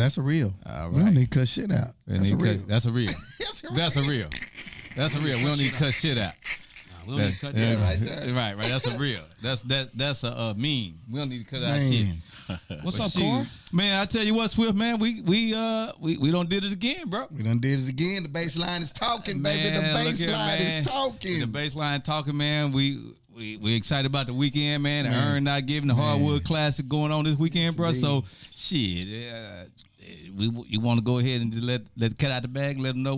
that's a real. All right. We don't need to cut shit out. That's a real. That's a real. That's a real. That's a real. We don't need to cut shit out. We don't need to cut that right there. Right. That's a real. That's a meme. We don't need to cut out shit. What's up, Corey? Man, I tell you what, Swift, man, we done did it again, bro. We done did it again. The baseline is talking, baby. The baseline is talking. The baseline talking, man. We excited about the weekend, man. The Earn Not Giving, the Hardwood Classic going on this weekend, bro. So, shit, you want to go ahead and just let the cat out the bag, let them know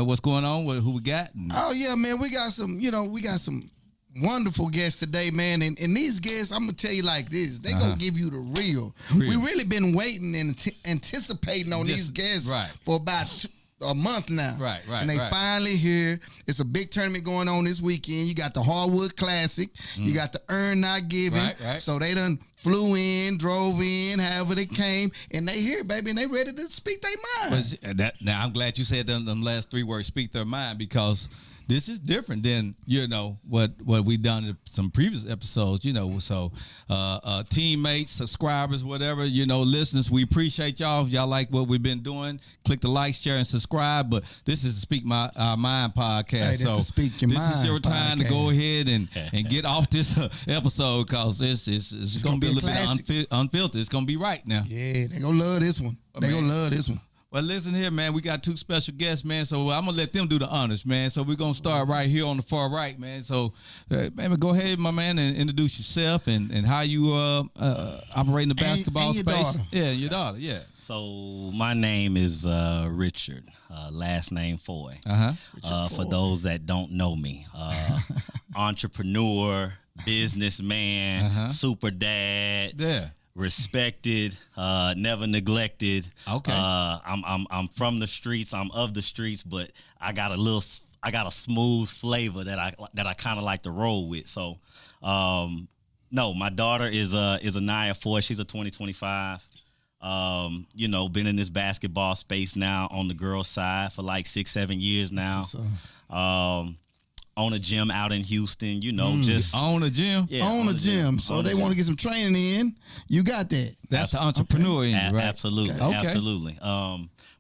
what's going on, who we got. Oh yeah, man, we got some wonderful guests today, man. And these guests, I'm gonna tell you like this, they gonna give you the real. We really been waiting and anticipating on these guests for about a month now. Right. And they finally here. It's a big tournament going on this weekend. You got the Hardwood Classic. You got the Earn Not Giving. Right. So they done flew in, drove in, however they came, and they here, baby, and they ready to speak their mind. Now, I'm glad you said them last three words, speak their mind, because this is different than, what we done in some previous episodes, so teammates, subscribers, whatever, listeners, we appreciate y'all. If y'all like what we've been doing, click the like, share, and subscribe. But this is the Speak Our Mind podcast. Hey, so this is your time to go ahead and get off this episode, because it's going to be a little bit unfiltered. It's going to be right now. Yeah, they going to love this one. They going to love this one. Well, listen here, man. We got two special guests, man. So I'm going to let them do the honors, man. So we're going to start right here on the far right, man. So, man, go ahead, my man, and introduce yourself and how you operate in the basketball and your space. Daughter. Yeah, your daughter, yeah. So my name is Richard, last name Foy. For those that don't know me, entrepreneur, businessman, super dad. Yeah. Respected, never neglected. Okay. I'm from the streets. I'm of the streets, but I got a smooth flavor that I kind of like to roll with. So, no, my daughter is Anaya Foy. She's a 2025. Been in this basketball space now on the girls' side for like 6-7 years now. Own a gym out in Houston, just own a gym. Yeah, own a gym. So they want to get some training in. You got that. That's the entrepreneur in you, right? Absolutely. Okay. Absolutely.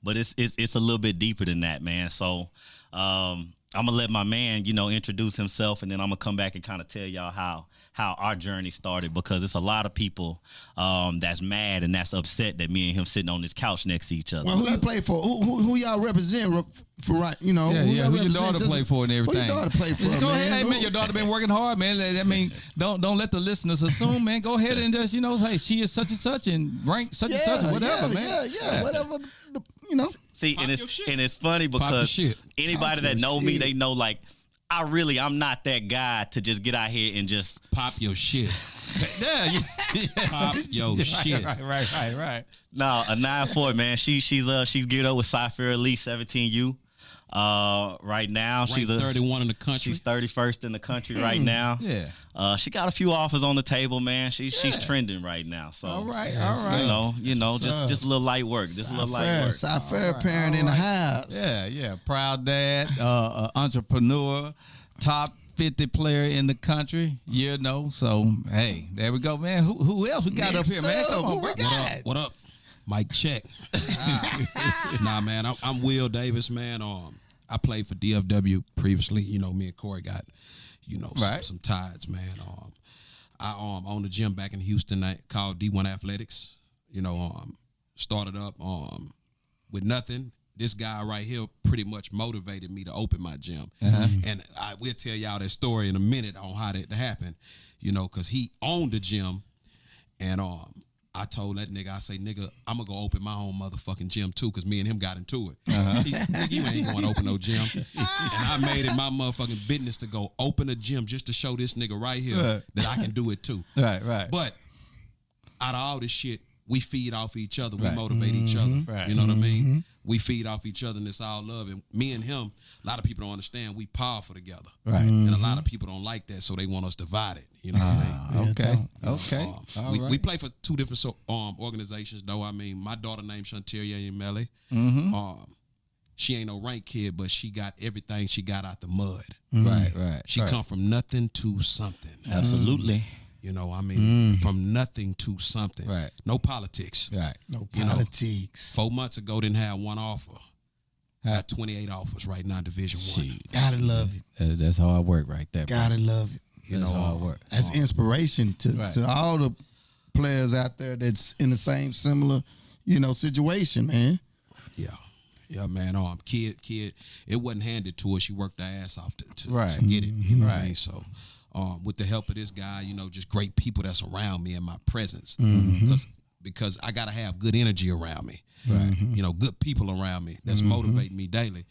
But it's a little bit deeper than that, man. So I'm gonna let my man, introduce himself, and then I'm gonna come back and kind of tell y'all how our journey started, because it's a lot of people that's mad and that's upset that me and him sitting on this couch next to each other. Well, who you play for? Who y'all represent for right? Who your daughter play for and everything. Who your daughter play for, go man? ahead, hey, man, your daughter been working hard, man. I mean, don't let the listeners assume, man. Go ahead and just, hey, she is such and such and rank such and such, whatever, man. Yeah, whatever, See, and it's funny because anybody that know me, they know, like, I'm not that guy to just get out here and just pop your shit. Pop your shit. Right. No, Anaya Foy, man. She's geared up with Cypher Elite 17U. Right now she's 31 in the country. She's 31st in the country right now. Yeah. She got a few offers on the table, man. She's trending right now. So all right. Just a little light work. Just a little light work. Cypher parent in the house. Yeah. Proud dad, entrepreneur, top 50 player in the country, So hey, there we go, man. Who else we got up here, man? Come on, bro. What up? Mic check. Nah, man. I'm Will Davis, man. I played for DFW previously. Me and Corey got, some ties, man. I owned a gym back in Houston called D1 Athletics. Started up with nothing. This guy right here pretty much motivated me to open my gym. And I will tell y'all that story in a minute on how that happened, because he owned the gym. And I told that nigga, I say, nigga, I'm going to go open my own motherfucking gym too, because me and him got into it. Nigga, you ain't going to open no gym. And I made it my motherfucking business to go open a gym just to show this nigga right here that I can do it too. Right. But out of all this shit, we feed off each other. We motivate each other. Right. You know what I mean? We feed off each other, and it's all love. And me and him, a lot of people don't understand, we powerful together. Right. And a lot of people don't like that, so they want us divided. You know what I mean? Okay. We play for two different organizations, though. I mean, my daughter named Shanteria Yemele. She ain't no rank kid, but she got everything she got out the mud. Right. She come from nothing to something. Absolutely. You know, I mean, from nothing to something. Right. No politics. Right. No politics. 4 months ago, didn't have one offer. Had 28 offers right now, Division I. Gotta love it. That's hard work right there. Gotta love it. You know, hard work. That's inspiration to all the players out there that's in the same similar, situation, man. Yeah, man. Kid, it wasn't handed to her. She worked her ass off to get it. You know what I mean? So, with the help of this guy, just great people that's around me and my presence, because I gotta have good energy around me. Right. Good people around me that's motivating me daily.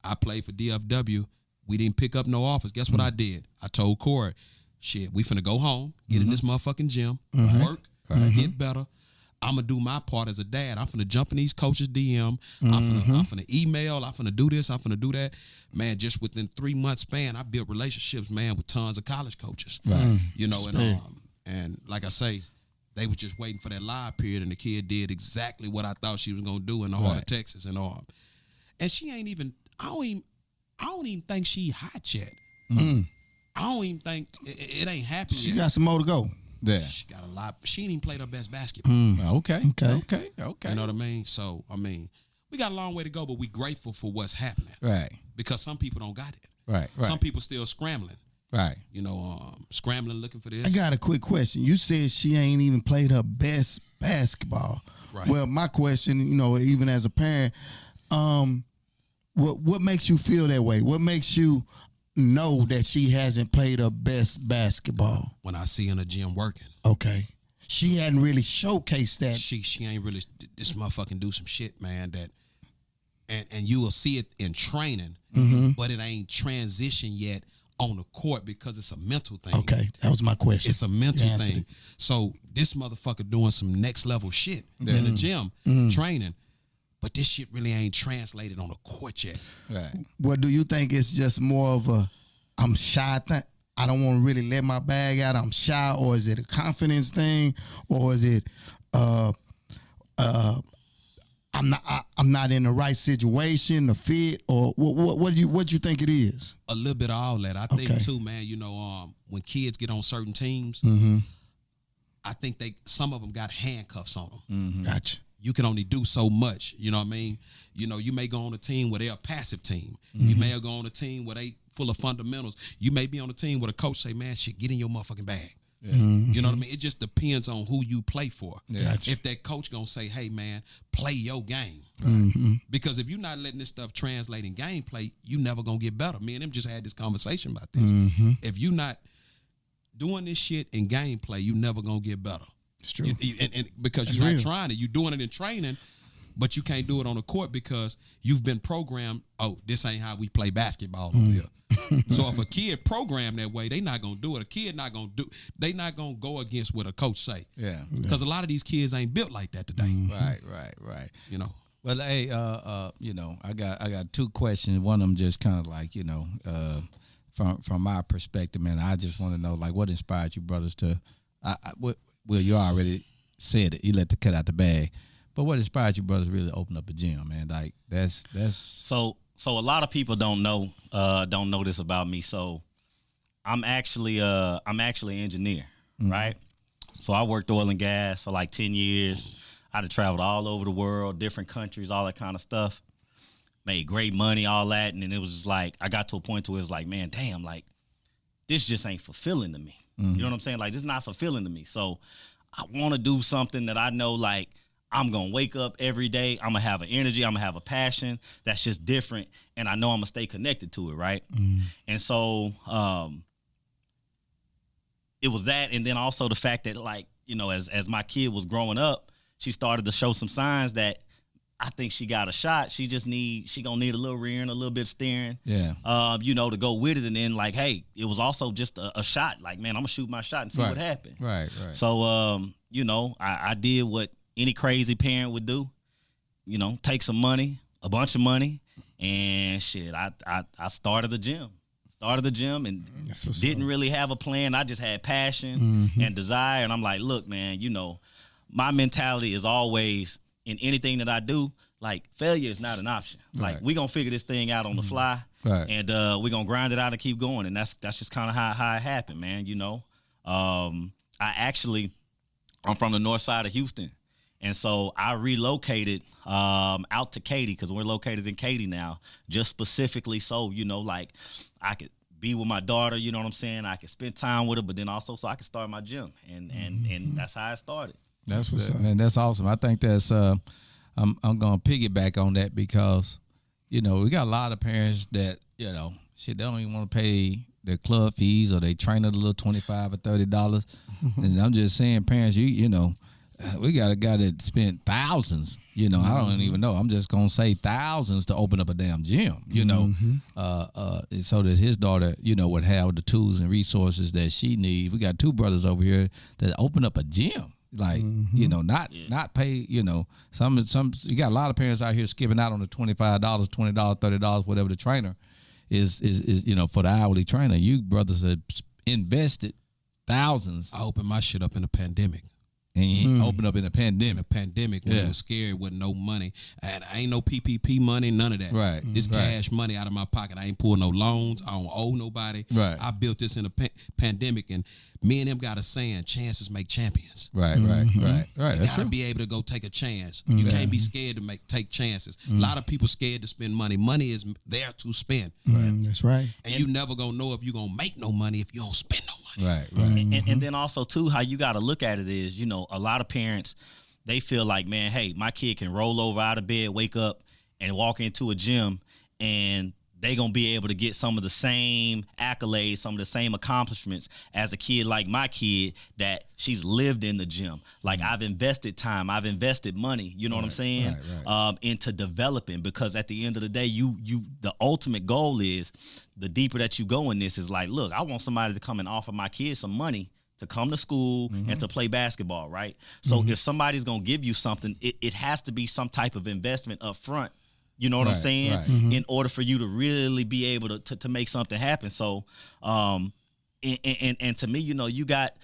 I played for DFW. We didn't pick up no offers. Guess what I did? I told Corey, shit, we finna go home, get in this motherfucking gym, work, get better. I'm going to do my part as a dad. I'm finna jump in these coaches' DM. I'm finna email. I'm finna do this. I'm finna do that. Man, just within 3 months span, I built relationships, man, with tons of college coaches. Right. And like I say, they was just waiting for that live period, and the kid did exactly what I thought she was going to do in the heart of Texas. And she ain't even, I don't even think she hot yet. I don't even think, it ain't happening She yet. got some more to go. Yeah. She got a lot. She ain't even played her best basketball. Okay. You know what I mean? So, we got a long way to go, but we grateful for what's happening. Right. Because some people don't got it. Right. Some people still scrambling. Right. Scrambling looking for this. I got a quick question. You said she ain't even played her best basketball. Right. Well, my question, even as a parent, what makes you feel that way? What makes you know that she hasn't played her best basketball? When I see her in the gym working. Okay. She hadn't really showcased that. She ain't really, this motherfucking do some shit, man, that, and you will see it in training, but it ain't transition yet on the court because it's a mental thing. Okay, that was my question. It's a mental thing. So this motherfucker doing some next level shit in the gym, training, but this shit really ain't translated on the court yet. Right. Well, do you think it's just more of a I'm shy thing? I don't want to really let my bag out. I'm shy, or is it a confidence thing, or is it I'm not in the right situation, the fit, or what do you think it is? A little bit of all that. I think too, man. When kids get on certain teams, I think some of them got handcuffs on them. Gotcha. You can only do so much. You know what I mean? You may go on a team where they're a passive team. You may go on a team where they full of fundamentals. You may be on a team where the coach say, man, shit, get in your motherfucking bag. Yeah. You know what I mean? It just depends on who you play for. Yeah. Gotcha. If that coach gonna say, hey, man, play your game. Because if you're not letting this stuff translate in gameplay, you never gonna get better. Me and them just had this conversation about this. If you not doing this shit in gameplay, you never gonna get better. It's true. And because you're not trying it. You're doing it in training, but you can't do it on the court because you've been programmed, this ain't how we play basketball over here. So if a kid programmed that way, they not gonna do it. A kid not gonna they not gonna go against what a coach say. Yeah. Because a lot of these kids ain't built like that today. Right. Well, hey, I got two questions. One of them just kind of like, from my perspective, man, I just want to know, like, what inspired you brothers to Will, you already said it. You let the cut out the bag. But what inspired you brothers really to open up a gym, man? Like that's So a lot of people don't know this about me. So I'm actually an engineer, right? So I worked oil and gas for like 10 years. I'd have traveled all over the world, different countries, all that kind of stuff. Made great money, all that, and then it was just like I got to a point where it was like, man, damn, like this just ain't fulfilling to me. You know what I'm saying? Like, this is not fulfilling to me. So I want to do something that I know, like, I'm going to wake up every day. I'm going to have an energy. I'm going to have a passion that's just different. And I know I'm going to stay connected to it, right? And so it was that. And then also the fact that, like, as my kid was growing up, she started to show some signs that I think she got a shot. She gonna need a little rearing, a little bit of steering. Yeah. To go with it. And then like, hey, it was also just a shot. Like, man, I'm gonna shoot my shot and see what happened. Right. So I did what any crazy parent would do. Take some money, a bunch of money, and shit. I started the gym. And didn't really have a plan. I just had passion and desire. And I'm like, look, man, my mentality is always, in anything that I do, like, failure is not an option. Like, we gonna figure this thing out on the fly, and we gonna grind it out and keep going. And that's just kind of how it happened, man. I'm from the north side of Houston. And so I relocated out to Katy because we're located in Katy now, just specifically so, like I could be with my daughter, you know what I'm saying? I could spend time with her, but then also so I could start my gym. And that's how I started. That's what's up. Man, that's awesome. I think that's I'm going to piggyback on that because, we got a lot of parents that, they don't even want to pay their club fees or they train at a little $25 or $30. And I'm just saying, parents, we got a guy that spent thousands, I don't even know. I'm just going to say thousands to open up a damn gym, so that his daughter, would have the tools and resources that she needs. We got two brothers over here that open up a gym. Like, not pay, some you got a lot of parents out here skipping out on the $25, $20, $30, whatever the trainer is, for the hourly trainer. You brothers have invested thousands. I opened my shit up in the pandemic. And you opened up in a pandemic. When it was scary with no money. And I ain't no PPP money, none of that. Right. This cash money out of my pocket. I ain't pulling no loans. I don't owe nobody. Right. I built this in a pandemic, and me and them got a saying, chances make champions. Right. You That's gotta true. be able to go take a chance. You can't be scared to take chances. A lot of people scared to spend money. Money is there to spend. That's right. And you never gonna know if you're gonna make no money if you don't spend no money. Right. And then also too, how you got to look at it is, a lot of parents, they feel like, man, hey, my kid can roll over out of bed, wake up, and walk into a gym, and they gonna be able to get some of the same accolades, some of the same accomplishments as a kid like my kid that she's lived in the gym. Like I've invested time, I've invested money, you know what I'm saying? Right. Into developing, because at the end of the day, the ultimate goal is, the deeper that you go in this is like, look, I want somebody to come and offer my kids some money to come to school and to play basketball, right? So if somebody's gonna give you something, it has to be some type of investment up front. You know what I'm saying? Right. In order for you to really be able to make something happen. So, and to me, you got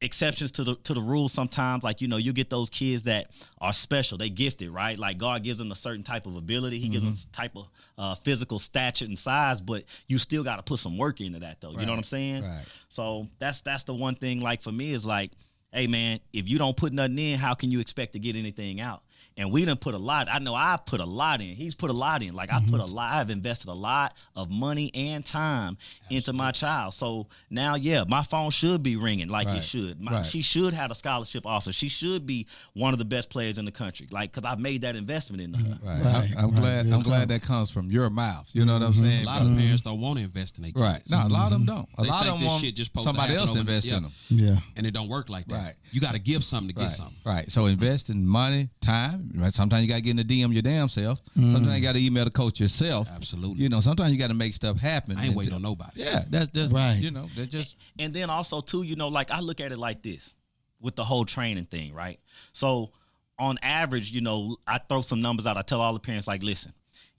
exceptions to the rules sometimes. Like, you get those kids that are special, they gifted, right? Like God gives them a certain type of ability. He gives them a type of physical stature and size, but you still got to put some work into that though. You know what I'm saying? Right. So that's the one thing, like for me, is like, hey man, if you don't put nothing in, how can you expect to get anything out? And we done put a lot. I know I put a lot in. He's put a lot in. Like I've invested a lot of money and time into my child. So now, my phone should be ringing like it should. She should have a scholarship offer. She should be one of the best players in the country. Like, cause I've made that investment into her. Right. I'm glad that comes from your mouth. You know what I'm saying? A lot of parents don't want to invest in their kids. Right. No, a lot of them don't. A lot of them want shit just supposed somebody to else happen invest over, in them. Yeah. And it don't work like that. Right. You got to give something to get something. Right. So invest in money, time. Right. Sometimes you got to get in the DM your damn self. Sometimes you got to email the coach yourself. Absolutely. Sometimes you got to make stuff happen. I ain't waiting on nobody. Yeah. That's right. That's just. And then also too, like I look at it like this with the whole training thing, right? So on average, I throw some numbers out. I tell all the parents, like, listen,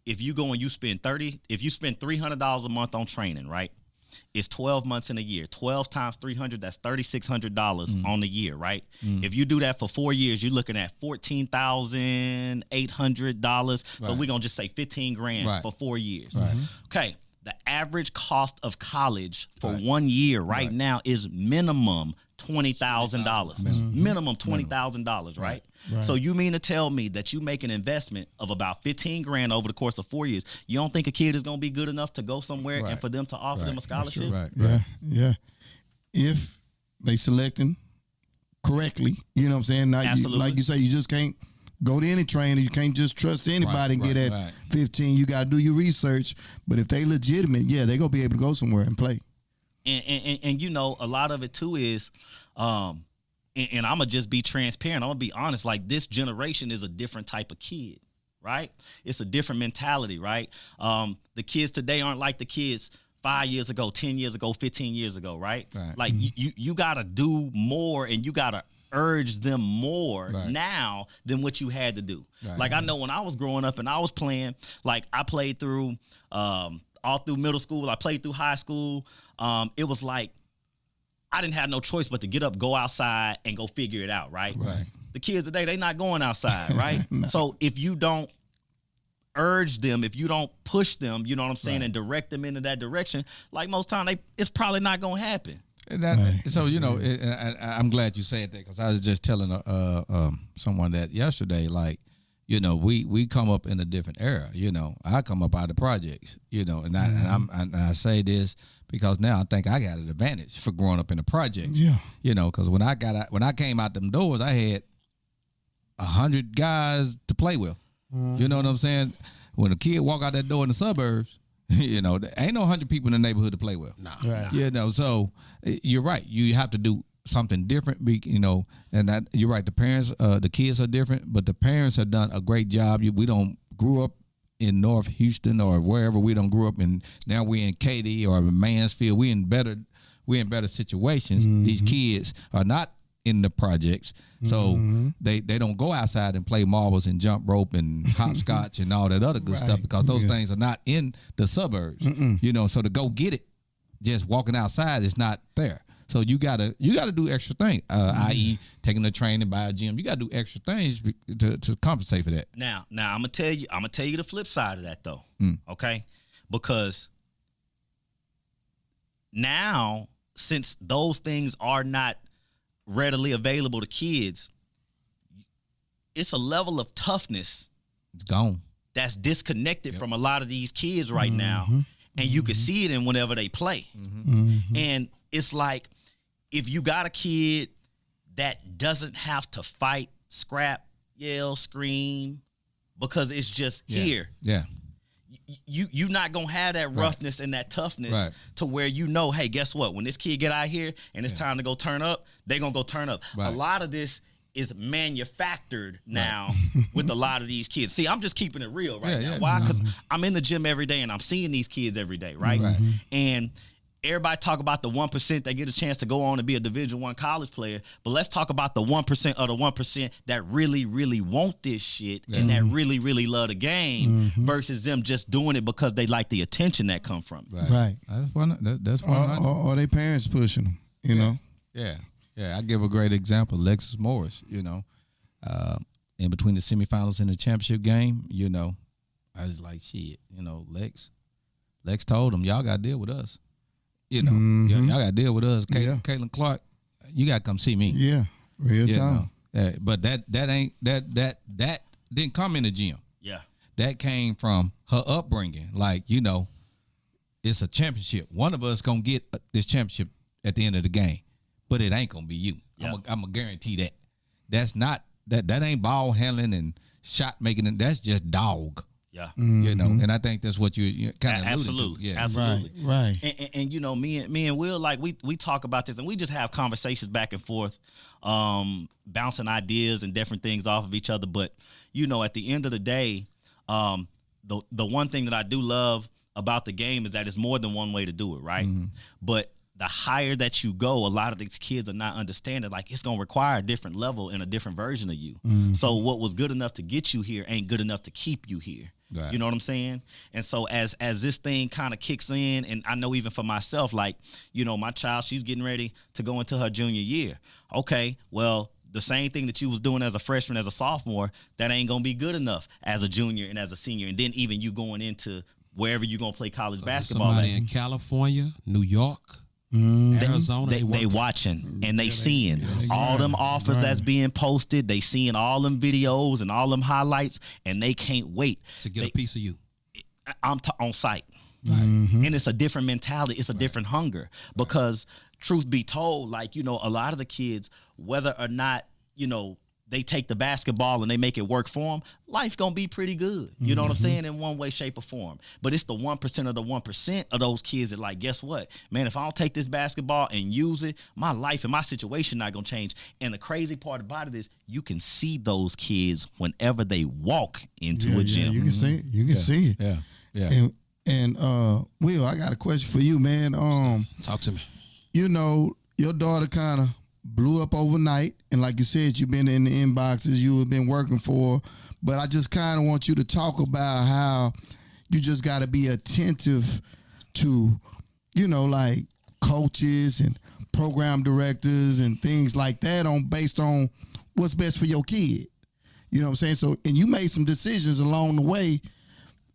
if you go and you spend $300 a month on training, right? It's 12 months in a year. 12 times 300, that's $3,600 on the year, right? If you do that for 4 years, you're looking at $14,800. So we're going to just say 15 grand for 4 years. Right. Okay. The average cost of college for 1 year right now is minimum $20,000. Minimum $20,000, right? So you mean to tell me that you make an investment of about 15 grand over the course of 4 years? You don't think a kid is going to be good enough to go somewhere and for them to offer them a scholarship? Right. Yeah. If they selecting correctly, you know what I'm saying? Now, like you say, you just can't go to any trainer. You can't just trust anybody and get at 15. You got to do your research. But if they legitimate, they're going to be able to go somewhere and play. And a lot of it too is, and I'm going to just be transparent. I'm going to be honest. Like, this generation is a different type of kid, right? It's a different mentality, right? The kids today aren't like the kids 5 years ago, 10 years ago, 15 years ago, right? Like, you got to do more, and you got to urge them more now than what you had to do. Like, I know when I was growing up and I was playing, like, I played through all through middle school. I played through high school. It was like I didn't have no choice but to get up, go outside, and go figure it out, right? The kids today, they not going outside, right? No. So if you don't urge them, if you don't push them, you know what I'm saying, and direct them into that direction, like most time, it's probably not going to happen. So I'm glad you said that, because I was just telling someone that yesterday. Like, we come up in a different era. I come up out of the projects. And I say this because now I think I got an advantage for growing up in the projects. Yeah. Because when I came out them doors, I had 100 guys to play with. You know what I'm saying? When a kid walk out that door in the suburbs, there ain't no 100 people in the neighborhood to play with. Nah. Right. So you're right. You have to do something different, and that you're right. The parents, the kids are different, but the parents have done a great job. We don't grew up in North Houston or wherever. We don't grew up in, now we're in Katy or Mansfield. We're in better situations. Mm-hmm. These kids are not in the projects. So they don't go outside and play marbles and jump rope and hopscotch and all that other good stuff, because those things are not in the suburbs. So to go get it, just walking outside is not there. So you gotta do extra things, i.e. taking the train and buy a gym. You gotta do extra things to compensate for that. Now I'm gonna tell you the flip side of that though. Okay? Because now, since those things are not readily available to kids, it's a level of toughness it's gone that's disconnected from a lot of these kids right now, and you can see it in whenever they play. And it's like, if you got a kid that doesn't have to fight, scrap, yell, scream, because it's just here. Yeah. You're not gonna have that roughness and that toughness to where hey, guess what? When this kid get out here and it's time to go turn up, they gonna go turn up. A lot of this is manufactured now with a lot of these kids. See, I'm just keeping it real now. Yeah. Why? Because I'm in the gym every day and I'm seeing these kids every day, right? And everybody talk about the 1% that get a chance to go on and be a Division I college player, but let's talk about the 1% of the 1% that really, really want this shit and that really, really love the game versus them just doing it because they like the attention that come from it. Right. That's one. Or their parents pushing them, you know? Yeah. I give a great example. Lexus Morris, in between the semifinals and the championship game, I was like, shit, Lex told him, y'all got to deal with us. Y'all got to deal with us. Caitlin Clark, you got to come see me. Yeah, real time. But that didn't come in the gym. Yeah. That came from her upbringing. Like, it's a championship. One of us going to get this championship at the end of the game, but it ain't going to be you. Yeah. I'm going to guarantee that. That's not, that ain't ball handling and shot making. That's just dog. Yeah. And I think that's what you kind of alluded to. Yeah. Absolutely. Right. And me and Will, like we talk about this and we just have conversations back and forth, bouncing ideas and different things off of each other. But, at the end of the day, the one thing that I do love about the game is that it's more than one way to do it, right? But the higher that you go, a lot of these kids are not understanding, like, it's going to require a different level and a different version of you. So what was good enough to get you here ain't good enough to keep you here. Right. You know what I'm saying? And so as this thing kind of kicks in, and I know even for myself, like, my child, she's getting ready to go into her junior year. Okay, well, the same thing that you was doing as a freshman, as a sophomore, that ain't going to be good enough as a junior and as a senior. And then even you going into wherever you're going to play college basketball. Somebody in California, New York, Arizona, they watching and they seeing all them offers that's being posted. They seeing all them videos and all them highlights, and they can't wait to get a piece of you. I'm on site, and it's a different mentality. It's a different hunger because, truth be told, like, a lot of the kids, whether or not they take the basketball and they make it work for them, life gonna be pretty good. You know what I'm saying? In one way, shape, or form. But it's the 1% of the 1% of those kids that, like, guess what? Man, if I don't take this basketball and use it, my life and my situation not gonna change. And the crazy part about it is you can see those kids whenever they walk into a gym. You can see it. You can see it. Yeah. And Will, I got a question for you, man. Talk to me. Your daughter kind of blew up overnight, and like you said, you've been in the inboxes you have been working for, but I just kind of want you to talk about how you just got to be attentive to, like coaches and program directors and things like that based on what's best for your kid. You know what I'm saying? So, and you made some decisions along the way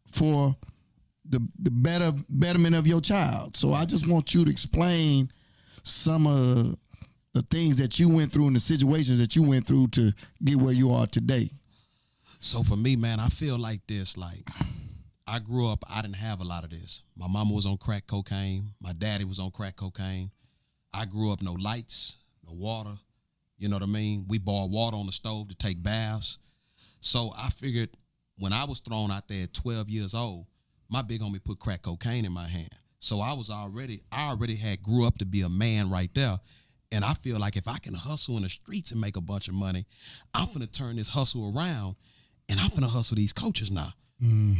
for the betterment of your child. So I just want you to explain some of the things that you went through and the situations that you went through to get where you are today? So for me, man, I feel like this. Like, I grew up, I didn't have a lot of this. My mama was on crack cocaine. My daddy was on crack cocaine. I grew up no lights, no water. You know what I mean? We boiled water on the stove to take baths. So I figured when I was thrown out there at 12 years old, my big homie put crack cocaine in my hand. So I already had grew up to be a man right there. And I feel like if I can hustle in the streets and make a bunch of money, I'm finna turn this hustle around and I'm finna hustle these coaches now.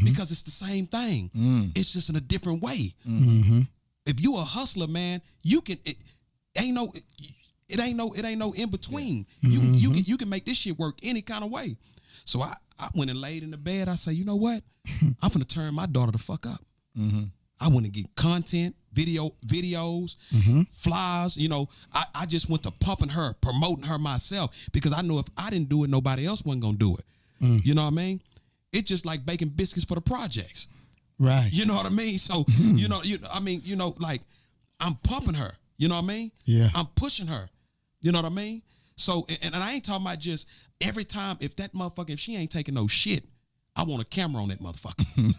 Because it's the same thing. It's just in a different way. If you a hustler, man, you can it ain't no in between. You can make this shit work any kind of way. So I went and laid in the bed. I say, you know what? I'm finna turn my daughter the fuck up. I went to get content, videos, flyers. You know, I just went to pumping her, promoting her myself, because I know if I didn't do it, nobody else wasn't gonna do it. You know what I mean? It's just like baking biscuits for the projects. Right. You know what I mean? So, like, I'm pumping her. You know what I mean? Yeah. I'm pushing her. You know what I mean? So, and I ain't talking about just every time, if she ain't taking no shit, I want a camera on that motherfucker.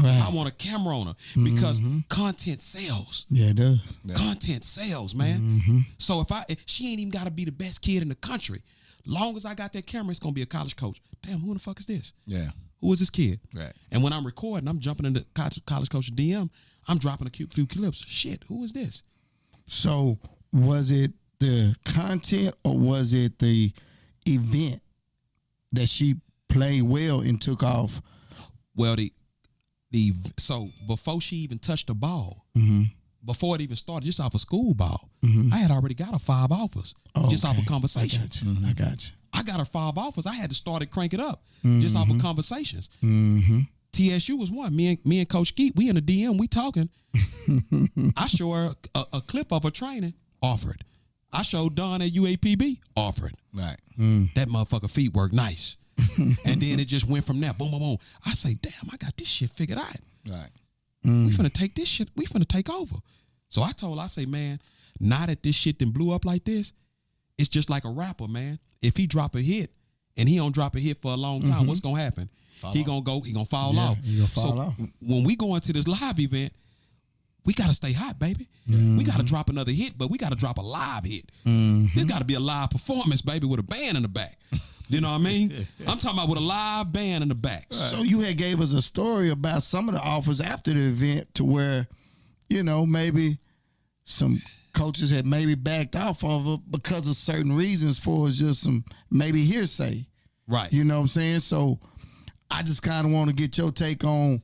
Right. I want a camera on her because content sells. Yeah, it does. Yeah. Content sells, man. So if she ain't even got to be the best kid in the country. Long as I got that camera, it's going to be a college coach. Damn, who the fuck is this? Yeah. Who is this kid? Right. And when I'm recording, I'm jumping into college coach DM. I'm dropping a few clips. Shit, who is this? So was it the content or was it the event that she played well and took off? Well, so before she even touched the ball, before it even started, just off a school ball, I had already got her 5 offers just off a conversation. I got you. I got her 5 offers. I had to start it, crank it up just off of conversations. TSU was one. Me and Coach Skeet, we in the DM, we talking. I show her a clip of her training, offered. I showed Don at UAPB, offered. Right. That motherfucker feet work nice. And then it just went from there. Boom, boom, boom. I say, damn, I got this shit figured out. Right. We finna take this shit. We finna take over. So I say, man, now that this shit done blew up like this, it's just like a rapper, man. If he drop a hit and he don't drop a hit for a long time, what's gonna happen? He gonna fall off. He gonna fall off. When we go into this live event, we gotta stay hot, baby. We gotta drop another hit, but we gotta drop a live hit. This gotta be a live performance, baby, with a band in the back. You know what I mean? I'm talking about with a live band in the back. So you had gave us a story about some of the offers after the event to where, you know, maybe some coaches had maybe backed off of it because of certain reasons for just some maybe hearsay. Right. You know what I'm saying? So I just kind of want to get your take on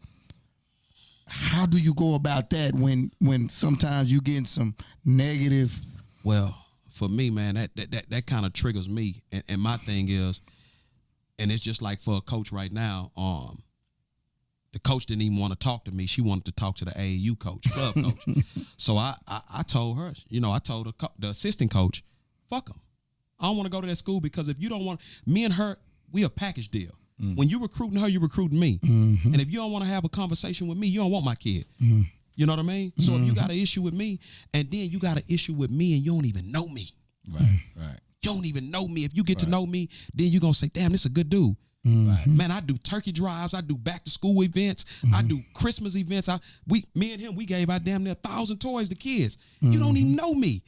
how do you go about that when sometimes you getting some negative. Well, for me, man, that kind of triggers me. And my thing is, and it's just like for a coach right now, the coach didn't even want to talk to me. She wanted to talk to the AAU coach, club coach. So I told her, I told the assistant coach, fuck him. I don't want to go to that school because if you don't want, me and her, we a package deal. When you recruiting her, you recruiting me. And if you don't want to have a conversation with me, you don't want my kid. You know what I mean? So if you got an issue with me, and then you got an issue with me and you don't even know me. Right. You don't even know me. If you get to know me, then you're going to say, damn, this is a good dude. Man, I do turkey drives. I do back to school events. I do Christmas events. Me and him, we gave out damn near 1,000 toys to kids. You don't even know me.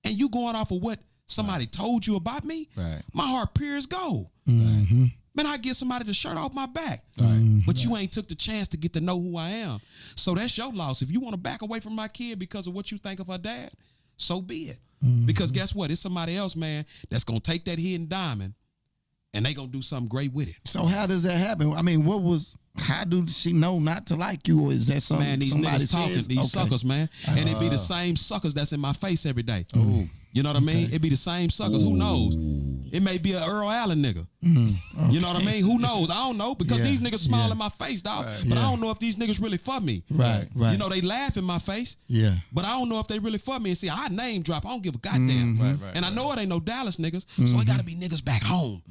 And you going off of what somebody told you about me? Right. My heart pures gold. Man, I get somebody the shirt off my back. But you ain't took the chance to get to know who I am. So that's your loss. If you want to back away from my kid because of what you think of her dad, so be it. Because guess what? It's somebody else, man, that's going to take that hidden diamond and they going to do something great with it. So how does that happen? I mean, how do she know not to like you? Or is that something man, these somebody niggas talking, says? these suckers, man. And it be the same suckers that's in my face every day. You know what I mean? It be the same suckers. Who knows? It may be an Earl Allen nigga. You know what I mean? Who knows? I don't know because these niggas smile in my face, dog. But I don't know if these niggas really for me. Right. You know, they laugh in my face. Yeah. But I don't know if they really for me. And see, I name drop. I don't give a goddamn. And I know it ain't no Dallas niggas. So it got to be niggas back home.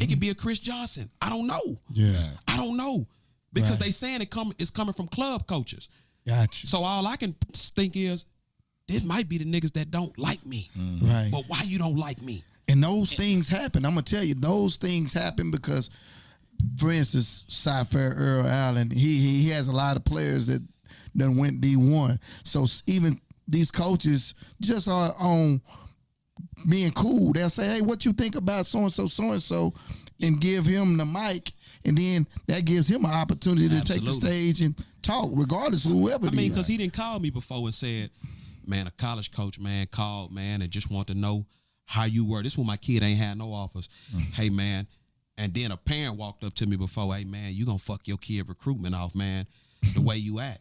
It could be a Chris Johnson. I don't know. Yeah. I don't know. Because they saying it's coming from club coaches. Gotcha. So all I can think is, this might be the niggas that don't like me. Right. But why you don't like me? And those things happen. I'm gonna tell you, those things happen because, for instance, Cy-Fair Earl Allen, he has a lot of players that done went D1. So even these coaches just are on being cool. They'll say, hey, what you think about so-and-so, and give him the mic. And then that gives him an opportunity to take the stage and talk, regardless of whoever. I mean, because he didn't call me before and said, man, a college coach, man, called, man, and just want to know how you were. This when my kid ain't had no offers. Hey, man. And then a parent walked up to me before, hey, man, you going to fuck your kid recruitment off, man, the way you act.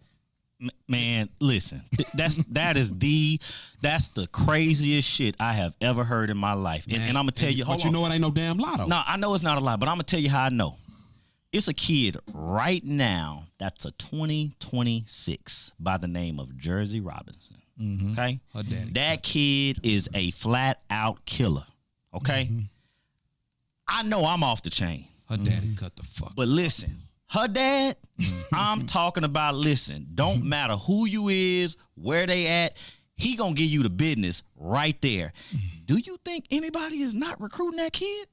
Man, listen, that's the craziest shit I have ever heard in my life. And I'm going to tell you, but you know it ain't no damn lie, though. No, I know it's not a lie, but I'm going to tell you how I know. It's a kid right now that's a 2026 by the name of Jersey Robinson. Okay? Her daddy that kid is a flat out killer. Okay? I know I'm off the chain. Her daddy cut the fuck. But listen, her dad, I'm talking about, listen, don't matter who you is, where they at, he gonna give you the business right there. Do you think anybody is not recruiting that kid?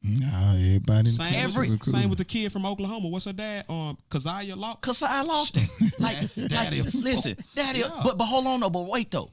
No, everybody. Same with the kid from Oklahoma. What's her dad? Keziah Lofton. Daddy, listen, daddy. Yeah. But hold on, though. But wait though.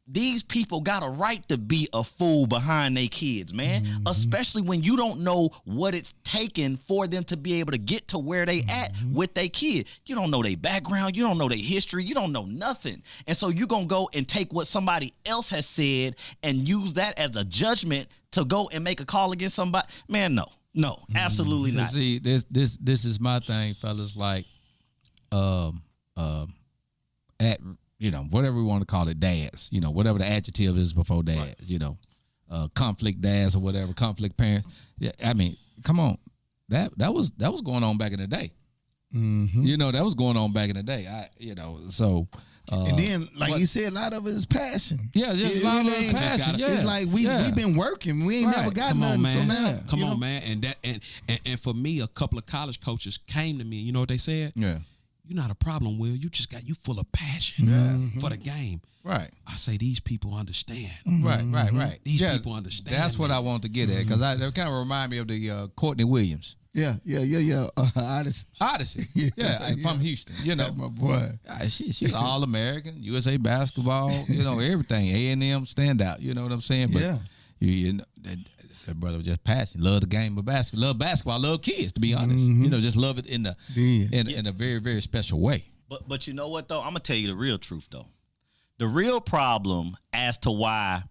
These people got a right to be a fool behind their kids, man. Especially when you don't know what it's taken for them to be able to get to where they at with their kid. You don't know their background. You don't know their history. You don't know nothing. And so you're going to go and take what somebody else has said and use that as a judgment to go and make a call against somebody. Man, no, absolutely not. See, this is my thing, fellas. Like, whatever we want to call it, dads, whatever the adjective is before dad, conflict dads or whatever, conflict parents. Yeah, I mean, come on, that was going on back in the day. That was going on back in the day. So. And then, like you said, a lot of it is passion. Yeah, just a lot of passion. It's like we've been working. We ain't never got nothing. Man. So now, come on, man. And for me, a couple of college coaches came to me. You know what they said? Yeah. You're not a problem, Will. You full of passion for the game. Right. I say these people understand. Right. These people understand. That's what I want to get at, because they kind of remind me of the Courtney Williams. Yeah. Odyssey. From Houston. That's my boy. She's all American, USA basketball, everything. A&M standout. You know what I'm saying? But that brother was just passionate. Love the game of basketball. Love basketball. Love kids, to be honest. Just love it in a very, very special way. But you know what though? I'm gonna tell you the real truth though. The real problem as to why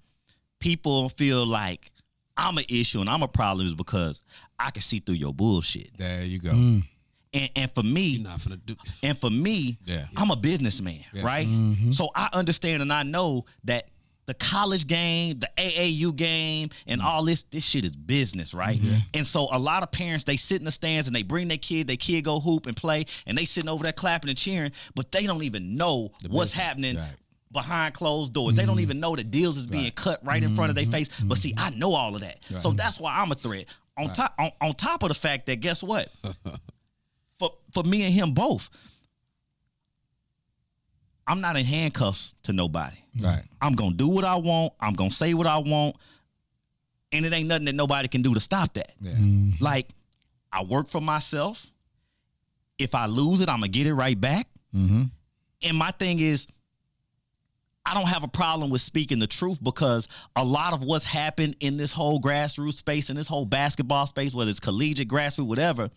people feel like I'm an issue and I'm a problem is because I can see through your bullshit. There you go. And for me, you're not finna do. And for me, I'm a businessman, right? So I understand and I know that the college game, the AAU game, and all this shit is business, right? And so a lot of parents, they sit in the stands and they bring their kid go hoop and play, and they sitting over there clapping and cheering, but they don't even know what's happening behind closed doors. They don't even know that deals is being cut right in front of their face. But see, I know all of that. So that's why I'm a threat. On top of the fact that, guess what? for me and him both, I'm not in handcuffs to nobody. Right. I'm going to do what I want. I'm going to say what I want. And it ain't nothing that nobody can do to stop that. Yeah. Like, I work for myself. If I lose it, I'm going to get it right back. And my thing is, I don't have a problem with speaking the truth, because a lot of what's happened in this whole grassroots space, in this whole basketball space, whether it's collegiate, grassroots, whatever,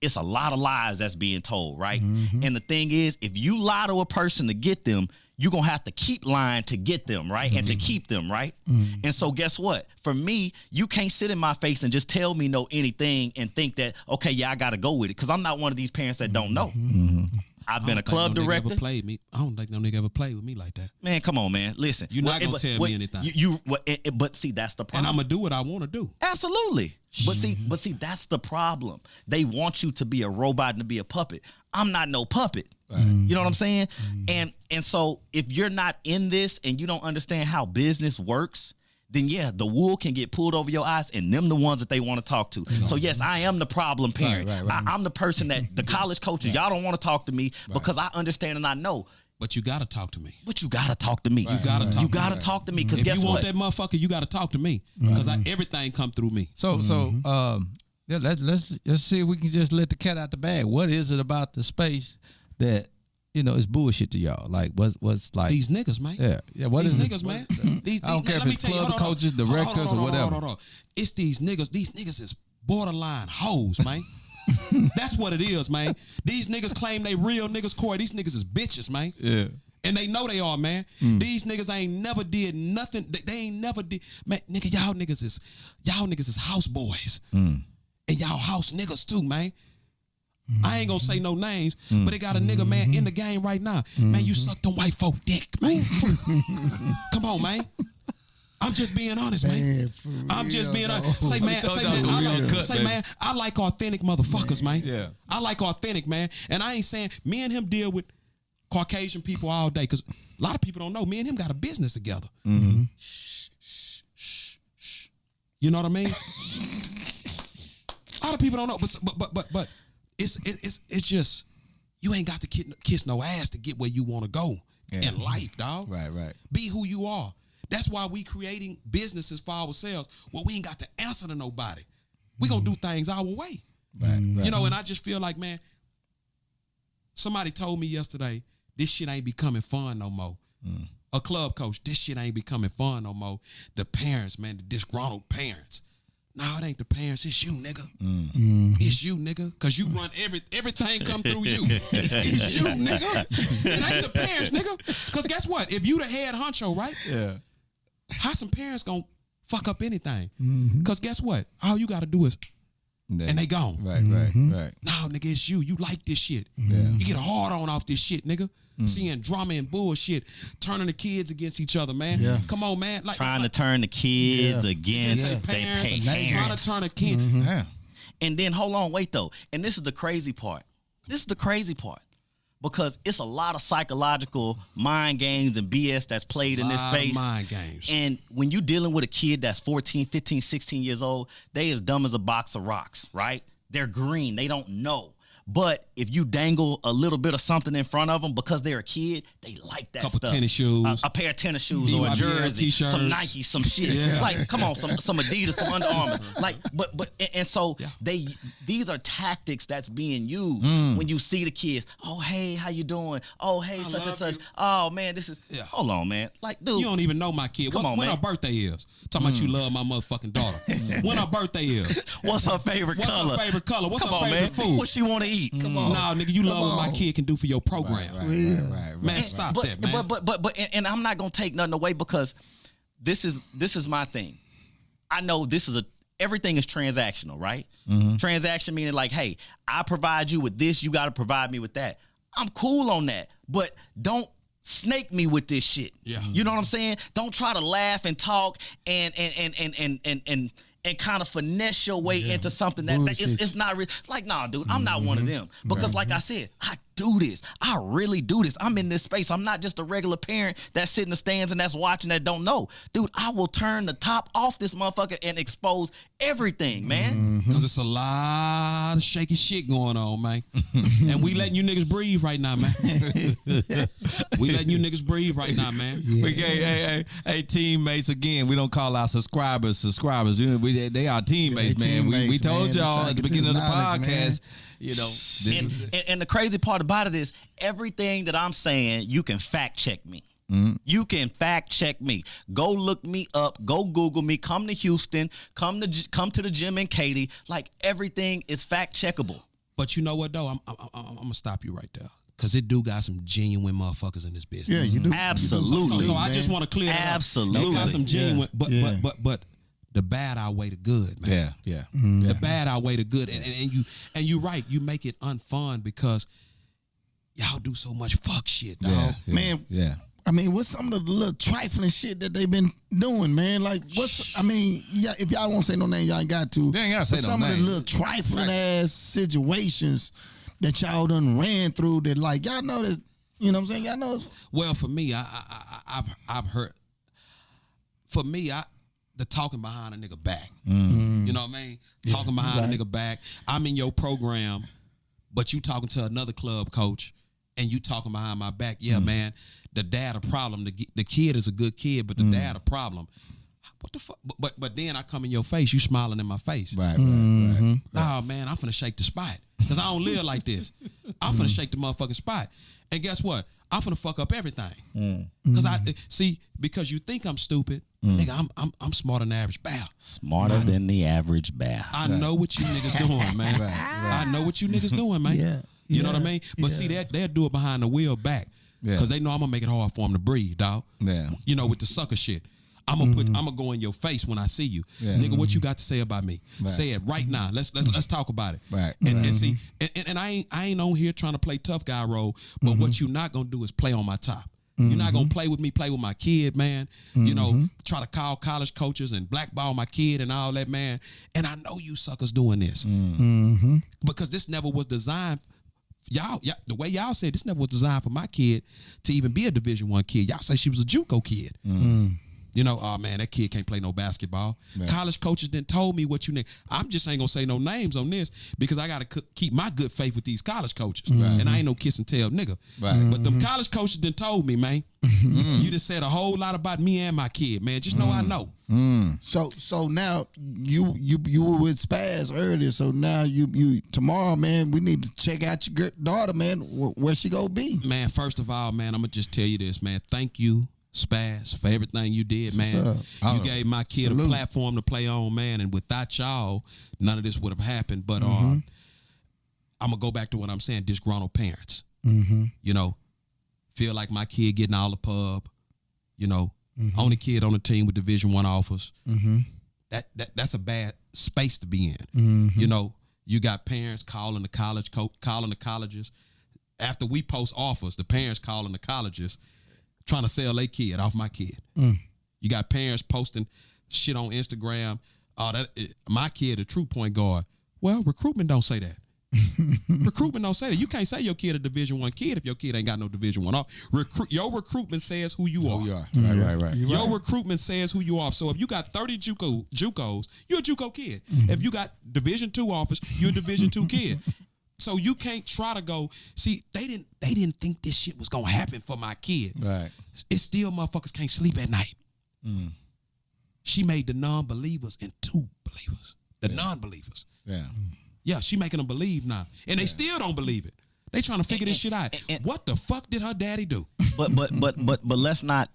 it's a lot of lies that's being told, right? And the thing is, if you lie to a person to get them, you're going to have to keep lying to get them, right? And to keep them, right? And so guess what? For me, you can't sit in my face and just tell me no anything and think that, okay, yeah, I got to go with it, because I'm not one of these parents that don't know. I've been a club director. I don't think no nigga ever played with me like that. Man, come on, man. Listen. You're not going to tell me anything. But see, that's the problem. And I'm going to do what I want to do. Absolutely. But see, that's the problem. They want you to be a robot and to be a puppet. I'm not no puppet. You know what I'm saying? And so if you're not in this and you don't understand how business works, then yeah, the wool can get pulled over your eyes, and them the ones that they want to talk to. So yes, I am the problem parent. I'm the person that the college coaches, y'all don't want to talk to me because I understand and I know But you gotta talk to me. But you gotta talk to me. You gotta talk. You gotta talk to me because guess If you want what? that motherfucker, you gotta talk to me because everything come through me. So yeah, let's see if we can just let the cat out the bag. What is it about the space that is bullshit to y'all? Like what's like These niggas, man. Yeah. What these is niggas, man? I don't care if it's club coaches, directors, or whatever. Hold on. It's these niggas. These niggas is borderline hoes, man. That's what it is, man. These niggas claim they real niggas, Corey. These niggas is bitches, man. Yeah. And they know they are, man. These niggas ain't never did nothing. They ain't never did. Man, nigga, y'all niggas is house boys. And y'all house niggas too, man. I ain't gonna say no names, but they got a nigga, man, in the game right now. Man, you suck them white folk dick, man. Come on, man. I'm just being honest, man. I'm just being honest. Say, man, I like authentic motherfuckers, man. Yeah. I like authentic, man. And I ain't saying me and him deal with Caucasian people all day because a lot of people don't know me and him got a business together. Shh. You know what I mean? A lot of people don't know, but it's just you ain't got to kiss no ass to get where you want to go in life, dog. Right. Be who you are. That's why we creating businesses for ourselves where we ain't got to answer to nobody. We gonna do things our way. Right. And I just feel like, man, somebody told me yesterday, this shit ain't becoming fun no more. A club coach, this shit ain't becoming fun no more. The parents, man, the disgruntled parents. No, it ain't the parents, it's you, nigga. It's you, nigga. Cause you run everything come through you. It's you, nigga. It ain't the parents, nigga. Cause guess what? If you the head honcho, right? Yeah. How some parents gonna fuck up anything? Cause guess what? All you gotta do is and they gone. Right. No, nigga, it's you. You like this shit. You get a hard on off this shit, nigga. Seeing drama and bullshit, turning the kids against each other, man. Yeah. Come on, man. Trying to turn the kids against their parents. Trying to turn a kid. And then hold on, wait though. And this is the crazy part. Because it's a lot of psychological mind games and BS that's played in this space. Mind games. And when you're dealing with a kid that's 14, 15, 16 years old, they as dumb as a box of rocks, right? They're green. They don't know. But if you dangle a little bit of something in front of them because they're a kid, they like that couple stuff. Tennis shoes. A pair of tennis shoes or a jersey, some Nike, some shit. Yeah. Like, come on, some Adidas, some Under Armour. Like, so these are tactics that's being used when you see the kids. Oh, hey, how you doing? Oh, hey, such and such. Oh, man, this is. Yeah. Hold on, man. Like, dude, you don't even know my kid. When her birthday is? Talking about you love my motherfucking daughter. When her birthday is? What's her favorite color? What's her favorite food? What she want to eat? Come on. Nah, nigga, you love what my kid can do for your program. Right. Man, stop that, man. But I'm not gonna take nothing away because this is my thing. I know everything is transactional, right? Transaction meaning like, hey, I provide you with this, you got to provide me with that. I'm cool on that, but don't snake me with this shit. Yeah. You know what I'm saying? Don't try to laugh and talk and kind of finesse your way into something that it's not real. Like, nah, dude, I'm not one of them. Because like I said, I do this. I really do this. I'm in this space. I'm not just a regular parent that's sitting in the stands and that's watching that don't know. Dude, I will turn the top off this motherfucker and expose everything, man. Because it's a lot of shaky shit going on, man. And we letting you niggas breathe right now, man. We letting you niggas breathe right now, man. Yeah. Hey, teammates, again, we don't call our subscribers. They are teammates, man. We told y'all at the beginning of the podcast, and the crazy part about it is everything that I'm saying, you can fact check me. You can fact check me. Go look me up. Go Google me. Come to Houston. Come to the gym in Katy. Like, everything is fact checkable. But you know what though? I'm gonna stop you right there. Cause it do got some genuine motherfuckers in this business. Yeah, you do. Absolutely. So I just want to clear that up. Absolutely. They got some genuine, but the bad outweigh the good, man. Yeah. The bad outweigh the good, and you right. You make it unfun because y'all do so much fuck shit, dog. Man. Yeah. I mean, what's some of the little trifling shit that they've been doing, man? Like, if y'all won't say no name, y'all ain't got to. They ain't gotta say no some name. of the little trifling ass situations that y'all done ran through that, like, y'all know this. You know what I'm saying? Y'all know. Well, for me, I've heard. For me, the talking behind a nigga back. You know what I mean? Talking behind a nigga back. I'm in your program, but you talking to another club coach, and you talking behind my back, man, the dad a problem. The kid is a good kid, but the dad a problem. What the fuck? But then I come in your face, you smiling in my face. Right. Nah, man, I'm finna shake the spot. Because I don't live like this. I'm finna shake the motherfucking spot. And guess what? I'm finna fuck up everything. Because you think I'm stupid. Nigga, I'm smarter than the average bow. Smarter than the average bow. I know what you niggas doing, man. I know what you niggas doing, man. Yeah. You know what I mean? But see, they'll do it behind the wheel back. Because they know I'm gonna make it hard for them to breathe, dog. Yeah. You know, with the sucker shit. I'm gonna go in your face when I see you. Yeah. Nigga, what you got to say about me? Right. Say it right now. Let's talk about it. Right. And see, and I ain't on here trying to play tough guy role, but what you not gonna do is play on my top. You're not gonna play with me, play with my kid, man. You know, try to call college coaches and blackball my kid and all that, man. And I know you suckers doing this. Because this never was designed. Y'all, the way y'all said, this never was designed for my kid to even be a Division I kid. Y'all say she was a JUCO kid. You know, oh man, that kid can't play no basketball. Right. College coaches didn't told me what you need. I'm just ain't gonna say no names on this because I gotta keep my good faith with these college coaches. And I ain't no kiss and tell nigga. But them college coaches didn't told me, man. You just said a whole lot about me and my kid, man. Just know I know. So now you were with Spaz earlier. So now you tomorrow, man, we need to check out your daughter, man. Where she gonna be? Man, first of all, man, I'm gonna just tell you this, man. Thank you, Spaz, for everything you did, man. You gave my kid a platform to play on, man, and without y'all, none of this would have happened. But I'm gonna go back to what I'm saying, disgruntled parents. You know, feel like my kid getting all the pub, you know, only kid on the team with Division I offers. That's a bad space to be in. You know, you got parents calling the colleges. After we post offers, the parents calling the colleges trying to sell their kid off my kid. You got parents posting shit on Instagram. Oh, my kid a true point guard. Well, recruitment don't say that. Recruitment don't say that. You can't say your kid a Division I kid if your kid ain't got no Division I off. Your recruitment says who you are. You are. Right. Your recruitment says who you are. So if you got 30 JUCOs, you're a JUCO kid. If you got Division II offers, you're a Division II kid. So you can't try to go, see, they didn't think this shit was gonna happen for my kid. Right. It's still motherfuckers can't sleep at night. She made the non-believers into believers. The non-believers. Yeah, she making them believe now. And they still don't believe it. They trying to figure this shit out. What the fuck did her daddy do? But let's not,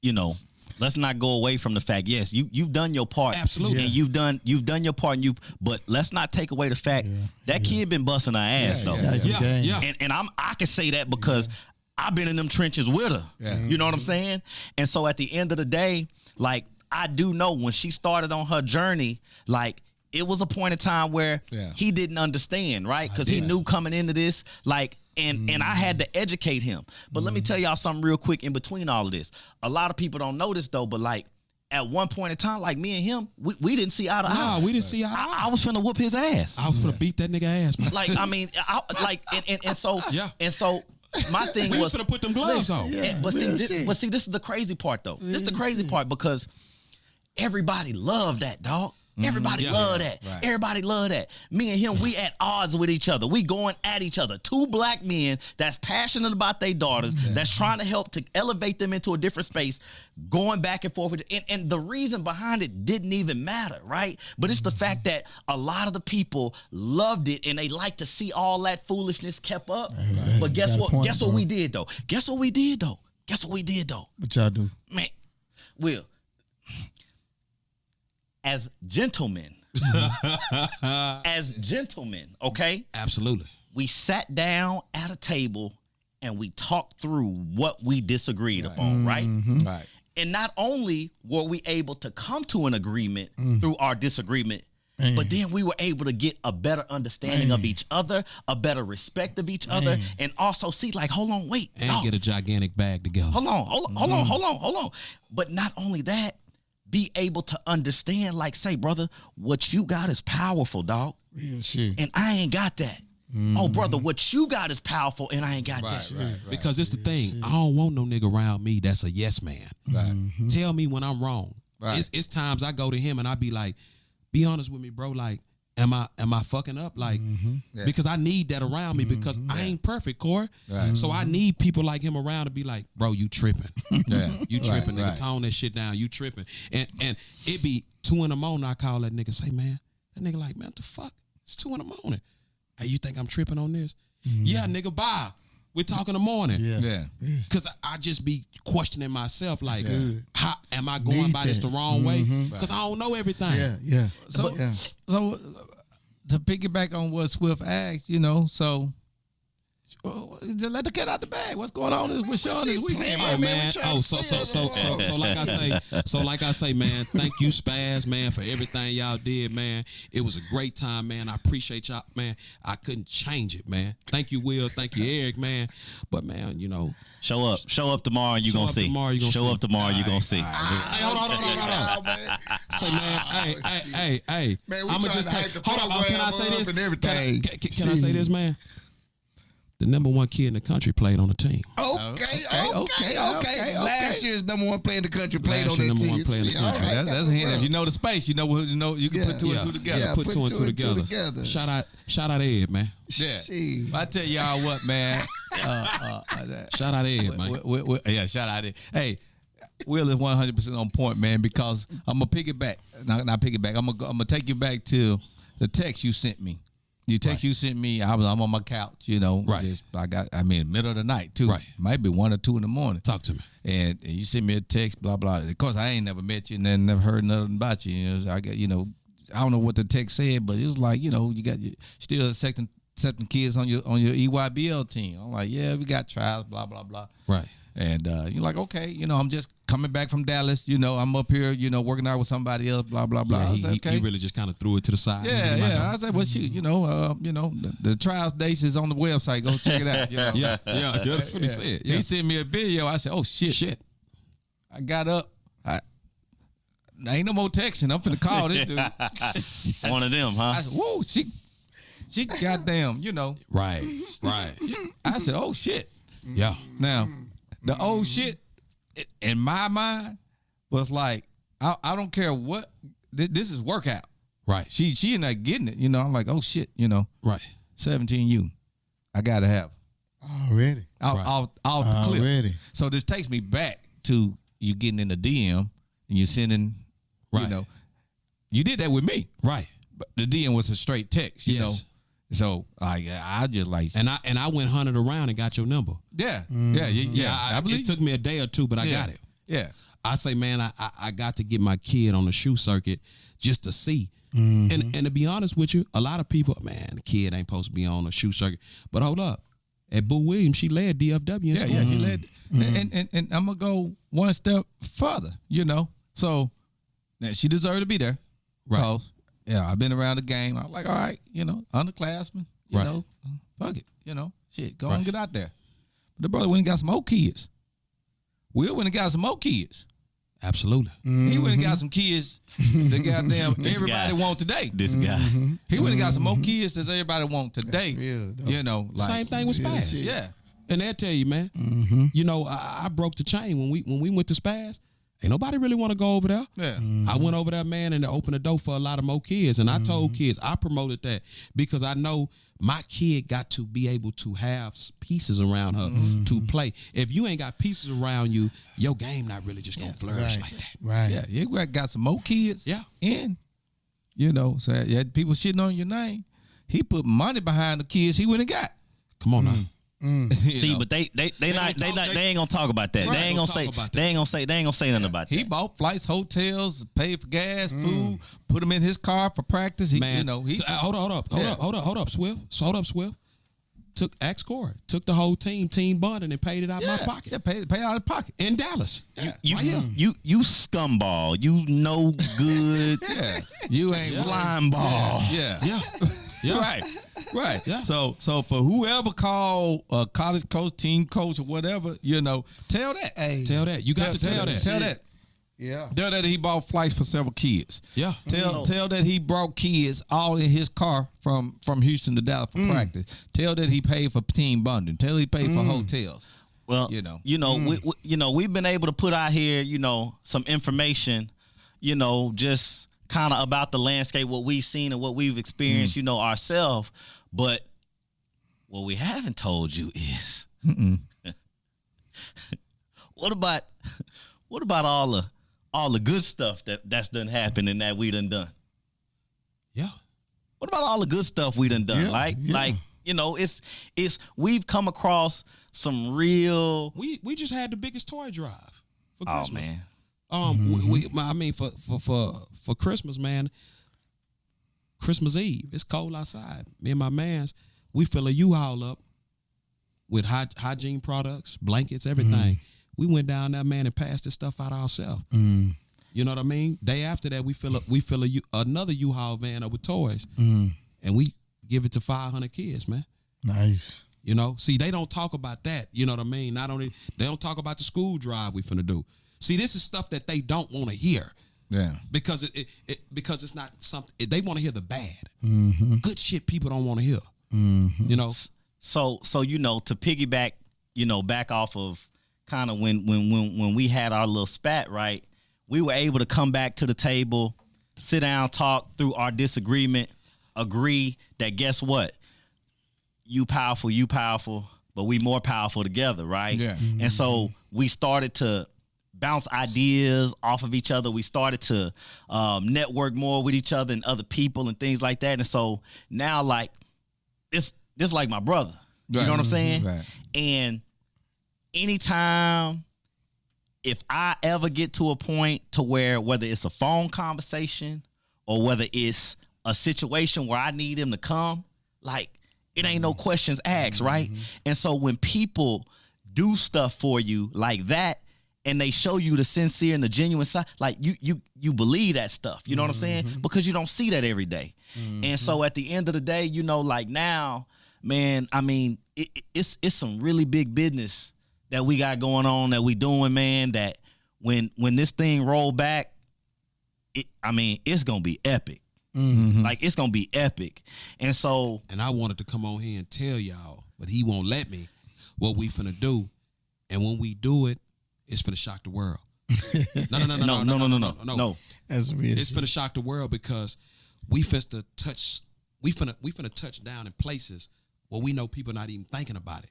you know, let's not go away from the fact. Yes, you've done your part. Absolutely. And you've done your part, but let's not take away the fact that kid been busting her ass though. And I can say that because I've been in them trenches with her. You know what I'm saying? And so at the end of the day, like, I do know when she started on her journey, like, it was a point in time where he didn't understand, right? Because he knew coming into this, like, and I had to educate him. But let me tell y'all something real quick in between all of this. A lot of people don't know this though, but like at one point in time, like me and him, we didn't see eye to eye. Nah, we didn't see eye to eye. I was finna whoop his ass. I was finna beat that nigga ass, man. Like, I mean, and so my thing was finna put them gloves on. But see, this is the crazy part though. This is the crazy part because everybody loved that, dog. Everybody love that. Right. Everybody love that. Me and him, we at odds with each other. We going at each other. Two black men that's passionate about their daughters, that's trying to help to elevate them into a different space, going back and forth. And the reason behind it didn't even matter, right? But it's the fact that a lot of the people loved it and they like to see all that foolishness kept up. Right. But guess what? Guess what we did though? Guess what we did though? What y'all do? Man, Will. As gentlemen, okay? Absolutely. We sat down at a table and we talked through what we disagreed upon, right? Right. And not only were we able to come to an agreement through our disagreement, but then we were able to get a better understanding of each other, a better respect of each other, and also see, like, hold on, wait. And get a gigantic bag together. Hold on. But not only that, be able to understand, like, say, brother, what you got is powerful, dog. Real shit. And I ain't got that. Oh, brother, what you got is powerful, and I ain't got that. Right. Because it's the thing. I don't want no nigga around me that's a yes man. Right. Tell me when I'm wrong. Right. It's times I go to him and I be like, be honest with me, bro. Like, am I fucking up? Like, because I need that around me because I ain't perfect, Corey. Right. So I need people like him around to be like, bro, you tripping. You tripping, nigga. Tone that shit down. You tripping. And it be 2 in the morning. I call that nigga, say, man, that nigga like, man, what the fuck? It's 2 in the morning. Hey, you think I'm tripping on this? Yeah, nigga, bye. We're talking in the morning. Yeah. Because I just be questioning myself, like, how am I going about this the wrong way? Because I don't know everything. Yeah. So to piggyback on what Swift asked, you know, so just let the cat out the bag. What's going on with Sean this weekend, man? Oh, so like I say, man, thank you, Spaz, man, for everything y'all did, man. It was a great time, man. I appreciate y'all, man. I couldn't change it, man. Thank you, Will. Thank you, Eric, man. But man, you know, show up tomorrow and you're gonna see. Show up tomorrow, you're gonna see. Hey, hold on. Say, man, hey, man, I'm gonna just take. Hold on, can I say this? Can I say this, man? The number 1 kid in the country played on the team. Okay. Last year's number 1 player in the country played on that team. Right, that's a hint. If you know the space, you can put 2 and 2 together. Yeah, put 2 and 2 together. Shout out Ed, man. Yeah. I tell y'all what, man. Shout out Ed, man. Yeah, shout out Ed. Hey, Will is 100% on point, man, because I'm going to piggyback. Not piggyback. I'm going to take you back to the text you sent me. You sent me. I'm on my couch, you know. Right. Middle of the night too. Right. Might be 1 or 2 in the morning. Talk to me. And you sent me a text, blah blah. Of course, I ain't never met you and then never heard nothing about you. You know, I don't know what the text said, but it was like, you know, you got still accepting kids on your EYBL team. I'm like, yeah, we got trials, blah blah blah. Right. And you're like, okay, you know, I'm just coming back from Dallas. You know, I'm up here, you know, working out with somebody else, blah, blah, blah. Yeah, he really just kind of threw it to the side. Yeah. I said, well, shoot, the trials dates is on the website. Go check it out. You know? Yeah, that's what he said. Yeah. He sent me a video. I said, oh, shit. I got up. Ain't no more texting. I'm finna call this dude. One of them, huh? I said, whoa, she goddamn, you know. Right. I said, oh, shit. Yeah. Now, the old shit in my mind was like, I don't care what, this is workout. Right. She not getting it, you know. I'm like, oh shit, you know. Right. 17U, I gotta have already. Off the clip. Already. So this takes me back to you getting in the DM and you sending, you know, you did that with me. Right. But the DM was a straight text, you know. So I just like, and I went hunted around and got your number. Yeah, I believe it took me a day or two, but I got it. Yeah, I say, man, I got to get my kid on the shoe circuit just to see. And to be honest with you, a lot of people, man, the kid ain't supposed to be on the shoe circuit. But hold up, at Boo Williams, she led DFW. Yeah, she led, and I'm gonna go one step further. You know, so she deserved to be there, right? Yeah, I've been around the game. I'm like, all right, you know, underclassmen, you know, fuck it, you know, shit, go and get out there. But the brother went and got some more kids. Will went and got some more kids. Absolutely. He went and got some kids that goddamn everybody want today. This guy. He went and got some more kids that everybody want today. You know, like, same thing with Spaz. Yeah. And they'll tell you, man, you know, I broke the chain when we went to Spaz. Ain't nobody really want to go over there. Yeah. I went over there, man, and it opened the door for a lot of more kids. And I told kids, I promoted that because I know my kid got to be able to have pieces around her to play. If you ain't got pieces around you, your game not really just going to flourish like that. Right. Yeah, you got some more kids. Yeah. And, you know, so you had people shitting on your name. He put money behind the kids he went and got. Come on now. See, know. But they ain't gonna talk about that. Right. They ain't gonna say nothing about that. He bought flights, hotels, paid for gas, food, put him in his car for practice. He, man, you know, hold up, Swift. Took Corey, took the whole team bonding and paid it out of my pocket. Yeah, paid out of pocket in Dallas. You scumball. You no good. You ain't slime ball. Yeah. Right. Yeah. So for whoever called a college coach, team coach, or whatever, you know, tell that. Hey, tell that. You got to tell that. Tell that. Yeah. Tell that he bought flights for several kids. Yeah. Tell that he brought kids all in his car from Houston to Dallas for practice. Tell that he paid for team bonding. Tell he paid for hotels. Well, we've been able to put out here, you know, some information, you know, just kind of about the landscape, what we've seen and what we've experienced, ourselves. But what we haven't told you is what about all the good stuff that's done happened and that we done. Yeah. What about all the good stuff we done? Yeah, Like it's we've come across some real. We just had the biggest toy drive for Christmas. Oh man. I mean for Christmas, man. Christmas Eve, it's cold outside. Me and my mans, we fill a U-Haul up with hygiene products, blankets, everything. We went down there, man, and passed this stuff out ourselves. You know what I mean? Day after that, we fill another U-Haul van up with toys, and we give it to 500 kids, man. Nice. See, they don't talk about that. You know what I mean? Not only they don't talk about the school drive we finna do. See, this is stuff that they don't want to hear. Yeah. Because because it's not something they want to hear the bad. Good shit people don't want to hear. So to piggyback, back off of kind of when we had our little spat, right? We were able to come back to the table, sit down, talk through our disagreement, agree that guess what? You powerful, but we more powerful together, right? Yeah. And so we started to bounce ideas off of each other. We started to network more with each other and other people and things like that. And so now, like, it's like my brother. You know what I'm saying? Right. And anytime, if I ever get to a point to where whether it's a phone conversation or whether it's a situation where I need him to come, like, it ain't no questions asked, right? And so when people do stuff for you like that, and they show you the sincere and the genuine side, like you believe that stuff. You know what I'm saying? Because you don't see that every day. And so at the end of the day, like now, man, I mean, it's some really big business that we got going on that we doing, man, that when this thing roll back, it's going to be epic. Like, it's going to be epic. And so. And I wanted to come on here and tell y'all, but he won't let me, what we finna do. And when we do it, it's finna shock the world. No. That's real. It's finna shock the world because we finna touch down in places where we know people not even thinking about it.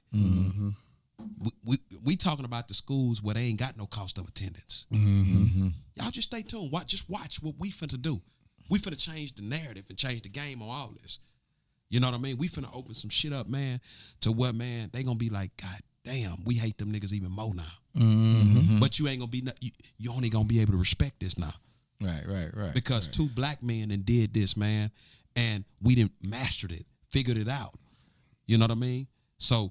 We talking about the schools where they ain't got no cost of attendance. Y'all just stay tuned. Just watch what we finna do. We finna change the narrative and change the game on all this. You know what I mean? We finna open some shit up, man, to what, man, they gonna be like, God damn, we hate them niggas even more now. But you ain't gonna be, you only gonna be able to respect this now. Right. Because two black men and did this, man, and we didn't mastered it, figured it out. You know what I mean? So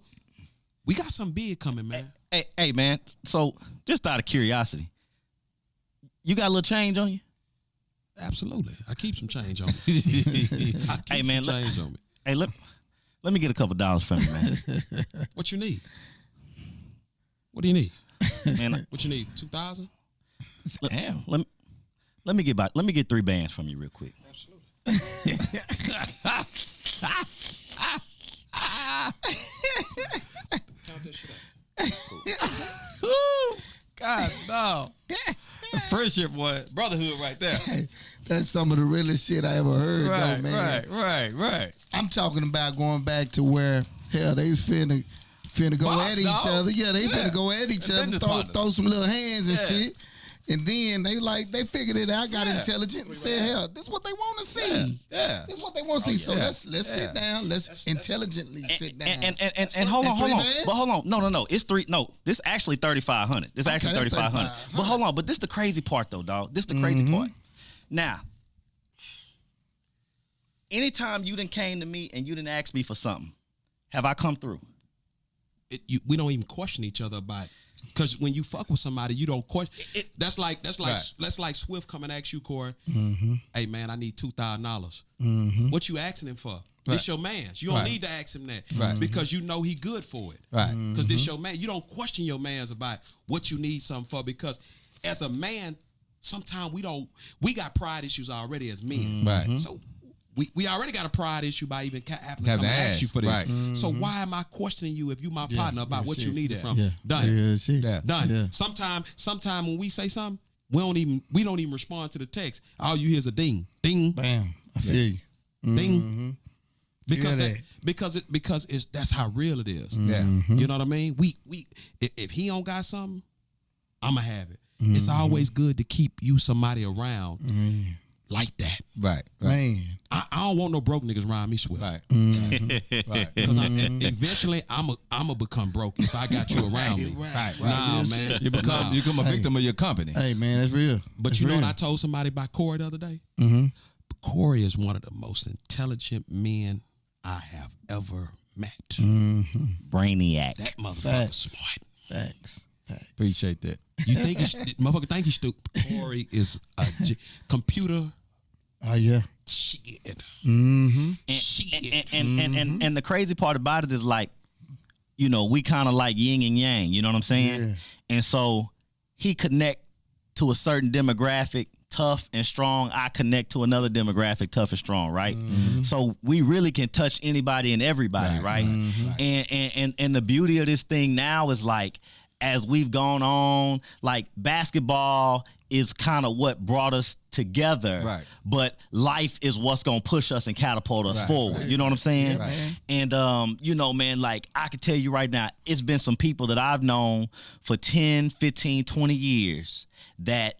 we got something big coming, man. Hey, man. So just out of curiosity, you got a little change on you? Absolutely. I keep some change on me. Hey, man, change on me. Hey, let me get a couple dollars from you, man. What you need? What do you need? Man, what you need? 2,000? Damn. Let me get 3 bands from you real quick. Absolutely. Count that shit up. Cool. God, no. Friendship, boy. Brotherhood right there. That's some of the realest shit I ever heard, though, man. Right. I'm talking about going back to where, hell, they was finna go at each other. Yeah, they finna go at each other, throw some little hands and shit. And then they figured it out, got intelligent, and said, hell, this is what they want to see. Yeah. This is what they want to see. So let's sit down. Let's intelligently sit down. And hold on. But hold on. No. It's 3. No, this actually 3,500. This actually 3,500. But hold on. But this the crazy part, though, dog. This the crazy part. Now, anytime you done came to me and you done asked me for something, have I come through? We don't even question each other about it. Because when you fuck with somebody, you don't question. That's like Swift come and ask you, Corey, hey, man, I need $2,000. What you asking him for? This your man's. You don't need to ask him that because you know he good for it. Right. Because this your man. You don't question your man's about what you need something for because as a man, sometimes we got pride issues already as men. Right. So we already got a pride issue by even having to come and ask you for this. Right. So why am I questioning you if you my partner about what you needed from? Yeah. Done. Yeah. Done. Yeah. Sometime when we say something, we don't even respond to the text. All you hear is a ding, ding, bam. I feel you. Ding. Because that's how real it is. Yeah. You know what I mean? We if he don't got something, I'ma have it. It's always good to keep somebody around like that. Right. Man. I don't want no broke niggas around me, Swift. Right. Right. Because eventually I'ma become broke if I got you around me. Right. Nah, man. You become a victim of your company. Hey, man, that's real. But that's you know real. what I told somebody about Corey the other day? Corey is one of the most intelligent men I have ever met. Brainiac. That motherfucker's smart. Facts. Appreciate that. You think motherfucker think he's stupid? Corey is a computer. Oh yeah. Shit. Shit. And the crazy part about it is like, you know, we kind of like yin and yang. You know what I'm saying? Yeah. And so he connect to a certain demographic, tough and strong. I connect to another demographic, tough and strong, right? So we really can touch anybody and everybody, right? And the beauty of this thing now is like, as we've gone on, like basketball is kind of what brought us together, right? But life is what's gonna push us and catapult us forward. Right. You know what I'm saying? Yeah, and you know, man, like I can tell you right now, it's been some people that I've known for 10, 15, 20 years that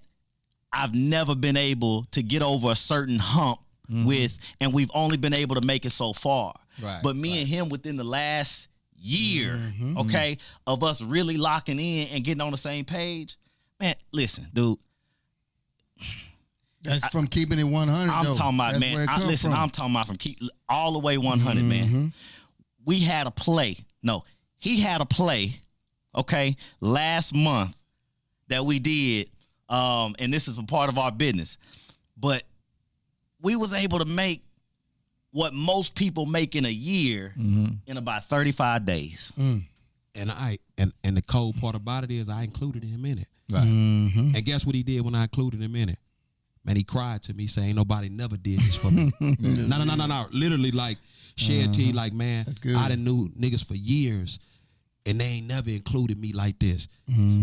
I've never been able to get over a certain hump with, and we've only been able to make it so far. Right. But me and him within the last year, okay, of us really locking in and getting on the same page, man, listen, dude. That's from keeping it 100. I'm talking about, that's man. I'm talking about from keep all the way 100, man. We had a play. No, he had a play, okay, last month that we did, and this is a part of our business. But we was able to make what most people make in a year in about 35 days. And the cold part about it is I included him in it. Right. And guess what he did when I included him in it? Man, he cried to me saying nobody never did this for me. No. Literally like shed tea, like, man, I done knew niggas for years and they ain't never included me like this.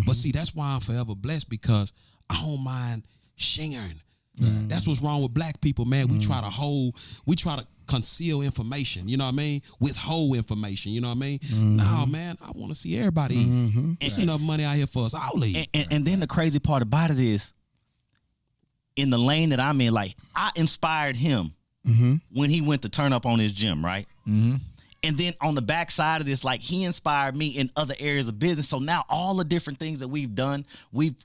But see, that's why I'm forever blessed, because I don't mind sharing. That's what's wrong with black people, man. We try to conceal information, you know what I mean? Withhold information, you know what I mean? Nah, man, I want to see everybody eat. There's enough money out here for us all eat. And then the crazy part about it is, in the lane that I'm in, like, I inspired him when he went to turn up on his gym, right? And then on the backside of this, like, he inspired me in other areas of business. So now all the different things that we've done, we've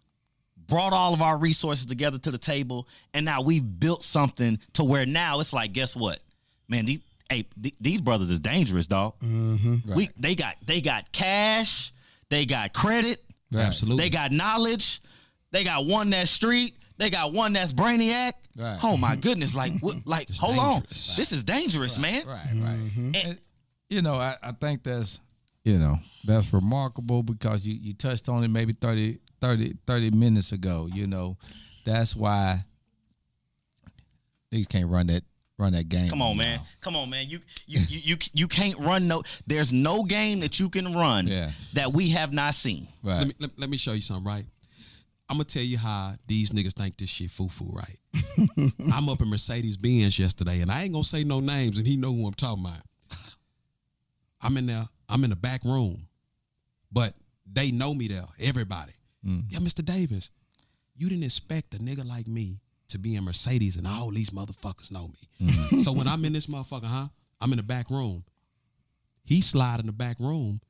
brought all of our resources together to the table, and now we've built something to where now it's like, guess what? Man, these brothers is dangerous, dog. Right. They got cash, they got credit, Absolutely. they got knowledge, they got one that's street, they got one that's brainiac. Right. Oh my goodness! Like, what? Like, hold dangerous. on, this is dangerous, man. Right. And, you know, I think that's remarkable, because you touched on it maybe 30 minutes ago. You know, that's why these can't run that game. Come on, man. Come on, man. You can't run there's no game that you can run that we have not seen. Right. Let me show you something, right? I'm going to tell you how these niggas think this shit foo-foo, right? I'm up in Mercedes-Benz yesterday, and I ain't going to say no names, and he know who I'm talking about. I'm in there. I'm in the back room, but they know me there, everybody. Yeah, Mr. Davis, you didn't expect a nigga like me to be in Mercedes and all these motherfuckers know me. So when I'm in this motherfucker, I'm in the back room. He slide in the back room,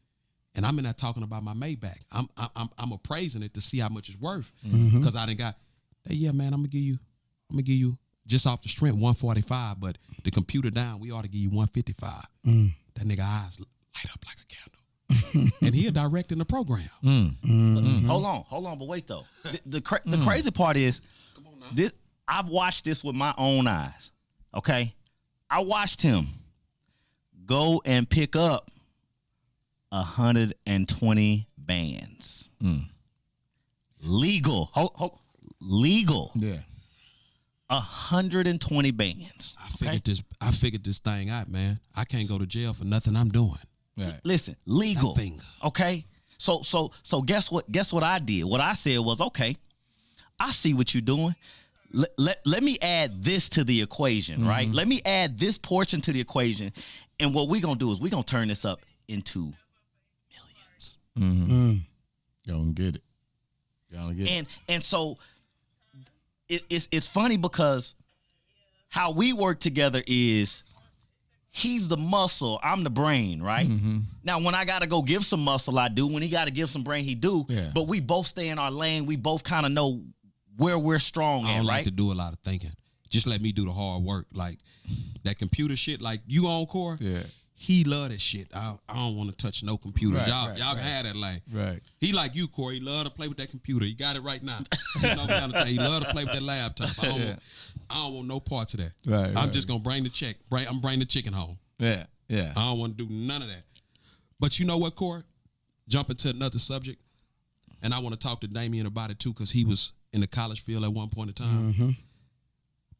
and I'm in there talking about my Maybach. I'm appraising it to see how much it's worth, because I done got, hey, yeah, man, I'm gonna give you just off the strength 145, but the computer down, we ought to give you 155. That nigga eyes light up like a candle, and he directing the program. Hold on, but wait though. The crazy part is, come on now. I've watched this with my own eyes. Okay, I watched him go and pick up 120 bands. Legal. Legal. Yeah. 120 bands. I figured this thing out, man. I can't go to jail for nothing I'm doing. Right. Listen, legal. Nothing. Okay. So guess what I did? What I said was, okay, I see what you're doing. Let me add this to the equation, right? Let me add this portion to the equation. And what we're going to do is we're going to turn this up into millions. Gonna get it. Gonna get it. And so it's funny because how we work together is he's the muscle, I'm the brain, right? Now, when I got to go give some muscle, I do. When he got to give some brain, he do. Yeah. But we both stay in our lane. We both kind of know where we're strong I at, don't right? like to do a lot of thinking. Just let me do the hard work. Like that computer shit, like you on Corey. Yeah. He love that shit. I don't want to touch no computers. Right, y'all right, can right. have that lane. Right. He like you, Corey. He love to play with that computer. He got it right now. Sitting on kind of thing. He love to play with that laptop. I don't want no parts of that. Right, I'm right. just gonna bring the check. I'm bringing the chicken home. Yeah. Yeah. I don't want to do none of that. But you know what, Corey? Jump into another subject, and I want to talk to Damion about it too, because he was in the college field at one point in time.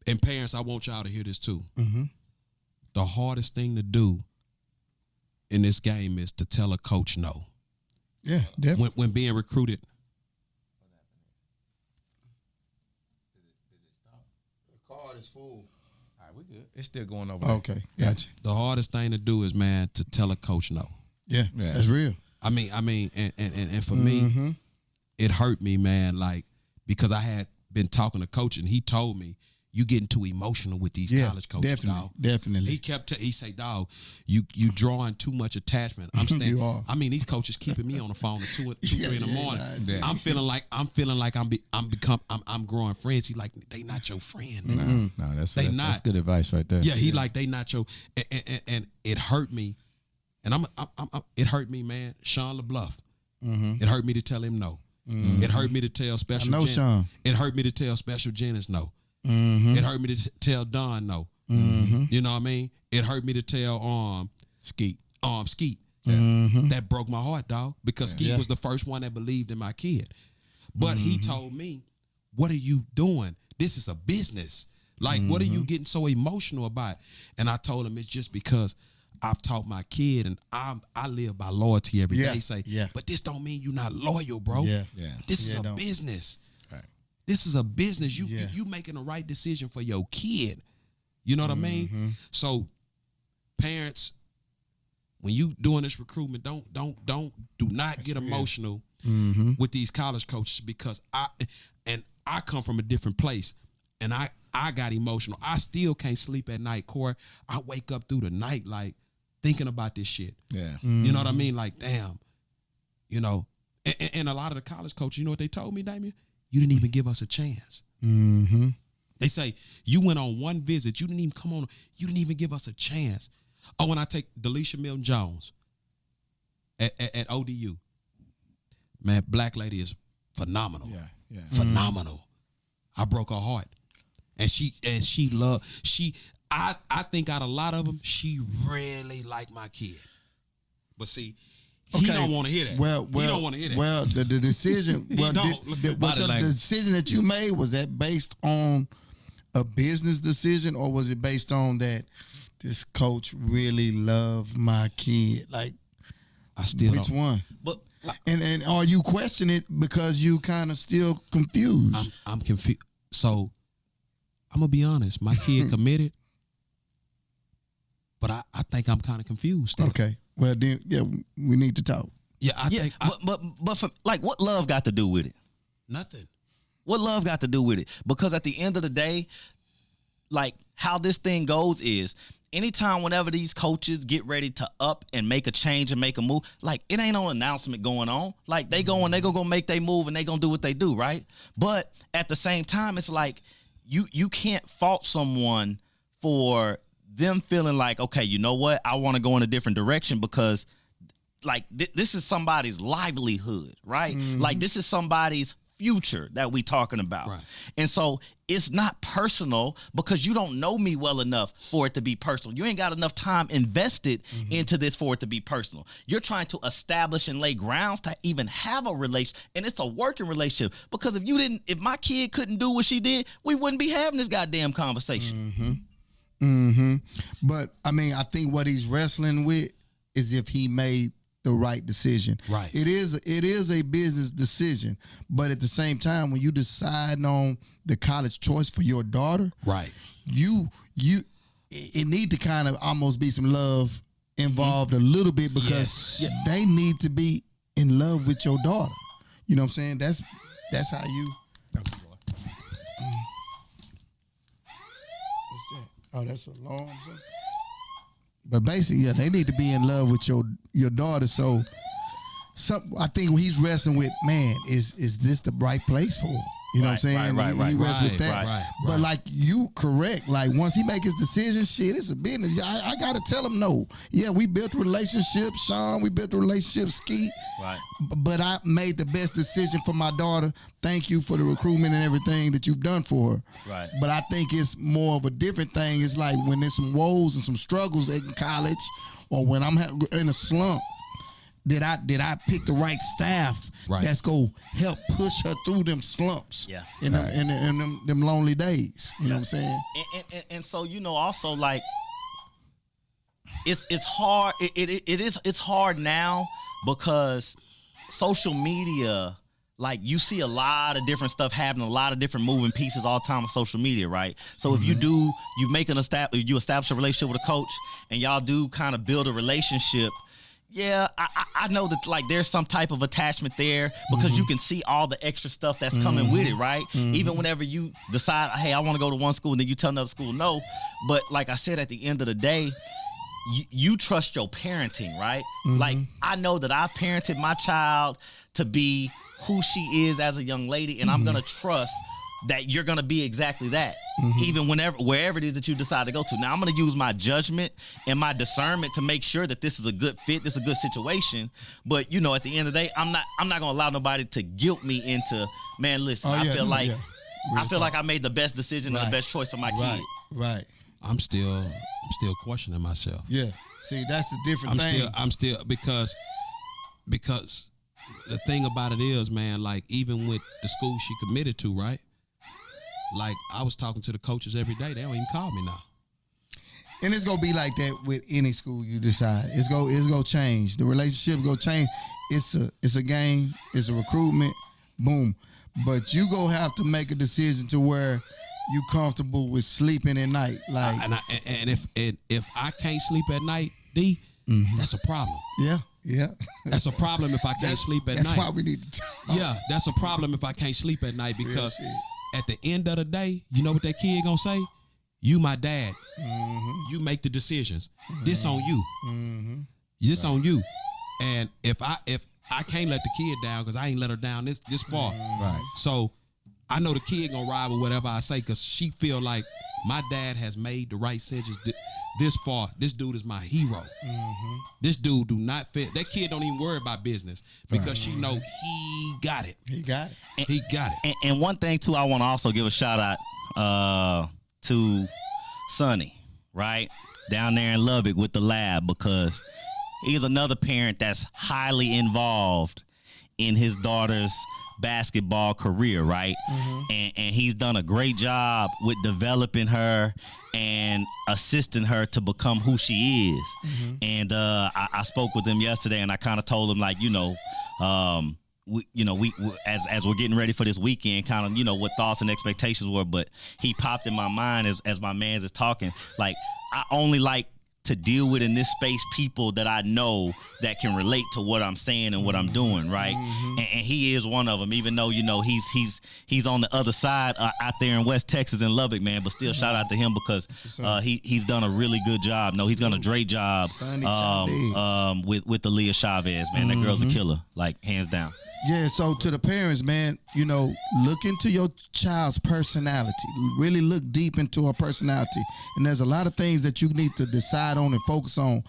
And parents, I want y'all to hear this too. The hardest thing to do in this game is to tell a coach no. Yeah, definitely. When being recruited. The card is full. All right, we good. It's still going over. Okay, gotcha. The hardest thing to do is, man, to tell a coach no. Yeah, Yeah. that's real. I mean, and for me, it hurt me, man, like, because I had been talking to coach and he told me, you getting too emotional with these college coaches, definitely, dog. definitely. He say, dog, you drawing too much attachment. I'm standing. You are. I mean, these coaches keeping me on the phone at 2 or 3 in the morning. Yeah. I'm feeling like I'm growing friends. He like, they not your friend. Man. No, that's They that's not. good advice right there. Yeah, he like, they not your, and it hurt me, and it hurt me, man. Sean LeBluff, it hurt me to tell him no. It hurt me to tell Special. I know Sean. It hurt me to tell Special Jennings no. It hurt me to tell Don no. You know what I mean? It hurt me to tell Skeet. Skeet. That broke my heart, dog, because Skeet was the first one that believed in my kid. But he told me, what are you doing? This is a business. Like, what are you getting so emotional about? And I told him it's just because I've taught my kid and I live by loyalty every day. He say, but this don't mean you're not loyal, bro. Yeah. This is a business. Right. This is a business. You making the right decision for your kid. You know what I mean? So, parents, when you doing this recruitment, do not get emotional with these college coaches, because I come from a different place, and I got emotional. I still can't sleep at night, Corey. I wake up through the night like thinking about this shit. Yeah. You know what I mean? Like, damn. You know, and a lot of the college coaches, you know what they told me, Damion? You didn't even give us a chance. They say, you went on one visit. You didn't even come on. You didn't even give us a chance. Oh, when I take Delisha Milton-Jones at ODU, man, black lady is phenomenal. Yeah. Phenomenal. I broke her heart. And she loved, I think out of a lot of them, she really liked my kid. But see, he don't want to hear that. He don't want to hear that. Well, the decision, the decision that you made, was that based on a business decision, or was it based on that this coach really loved my kid? Like, I still which don't. one? But and are you questioning it because you kind of still confused? I'm confused. So I'm gonna be honest. My kid committed, but I think I'm kind of confused still. Okay. Well, then, we need to talk. Yeah, I think. But for, like, what love got to do with it? Nothing. What love got to do with it? Because at the end of the day, like, how this thing goes is, anytime whenever these coaches get ready to up and make a change and make a move, like, it ain't no announcement going on. Like, they going to go make their move and they going to do what they do, right? But at the same time, it's like, you can't fault someone for them feeling like, okay, you know what? I want to go in a different direction, because like this is somebody's livelihood, right? Like, this is somebody's future that we talking about. Right. And so it's not personal, because you don't know me well enough for it to be personal. You ain't got enough time invested into this for it to be personal. You're trying to establish and lay grounds to even have a relationship, and it's a working relationship. Because if my kid couldn't do what she did, we wouldn't be having this goddamn conversation. But I mean, I think what he's wrestling with is if he made the right decision. Right. It is a business decision, but at the same time, when you decide on the college choice for your daughter, right, it need to kind of almost be some love involved a little bit, because they need to be in love with your daughter. You know what I'm saying? That's how you. What's that? Oh, that's a alarm. But basically, yeah, they need to be in love with your daughter. So, I think when he's wrestling with, man, is this the right place for him? You know what I'm saying? He wrestles with that. Right. But like you correct, like once he make his decision, shit, it's a business. I gotta tell him no. Yeah, we built a relationship, Sean. We built a relationship, Skeet. Right. But I made the best decision for my daughter. Thank you for the recruitment and everything that you've done for her. Right. But I think it's more of a different thing. It's like when there's some woes and some struggles in college, or when I'm in a slump. Did I pick the right staff that's gonna help push her through them slumps? Yeah. In them lonely days. You know what I'm saying? And so, you know, also like it's hard. It's hard now because social media, like you see a lot of different stuff happening, a lot of different moving pieces all the time on social media, right? So if you establish a relationship with a coach and y'all do kind of build a relationship. Yeah, I know that like there's some type of attachment there because you can see all the extra stuff that's coming with it, right? Even whenever you decide, hey, I want to go to one school, and then you tell another school no. But like I said, at the end of the day, you trust your parenting, right? Like I know that I've parented my child to be who she is as a young lady, and I'm gonna trust that you're gonna be exactly that, even wherever it is that you decide to go to. Now I'm gonna use my judgment and my discernment to make sure that this is a good fit, this is a good situation. But you know, at the end of the day, I'm not gonna allow nobody to guilt me into, man, listen, I feel like I made the best decision and the best choice for my kid. Right. I'm still questioning myself. Yeah. See, that's the different thing. I'm still because the thing about it is, man, like even with the school she committed to, right? Like, I was talking to the coaches every day. They don't even call me now. And it's going to be like that with any school you decide. It's gonna change. The relationship going to change. It's a game. It's a recruitment. Boom. But you going to have to make a decision to where you comfortable with sleeping at night. Like, and if I can't sleep at night, D, that's a problem. Yeah. That's a problem if I can't sleep at night. That's why we need to talk. Yeah, that's a problem if I can't sleep at night because at the end of the day, you know what that kid gonna say? You my dad. You make the decisions. This on you. This on you. And if I can't let the kid down because I ain't let her down this far. Right. So I know the kid gonna ride with whatever I say because she feel like my dad has made the right decisions this far. This dude is my hero. This dude do not fit. That kid don't even worry about business because she know he got it. He got it. He got it. And one thing too, I want to also give a shout out to Sonny, right? Down there in Lubbock with the lab, because he's another parent that's highly involved in his daughter's basketball career, right? And he's done a great job with developing her and assisting her to become who she is. And I spoke with him yesterday, and I kind of told him, like, we as we're getting ready for this weekend, kind of, what thoughts and expectations were. But he popped in my mind as my man's is talking. Like, I only like to deal with in this space people that I know that can relate to what I'm saying and what I'm doing, right? And he is one of them, even though, he's on the other side out there in West Texas in Lubbock, man. But still, shout out to him because he's done a really good job. No, he's done a great job with the Leah Chavez, man. That girl's a killer, like, hands down. Yeah, so to the parents, man, look into your child's personality. Really look deep into her personality. And there's a lot of things that you need to decide on and focus on.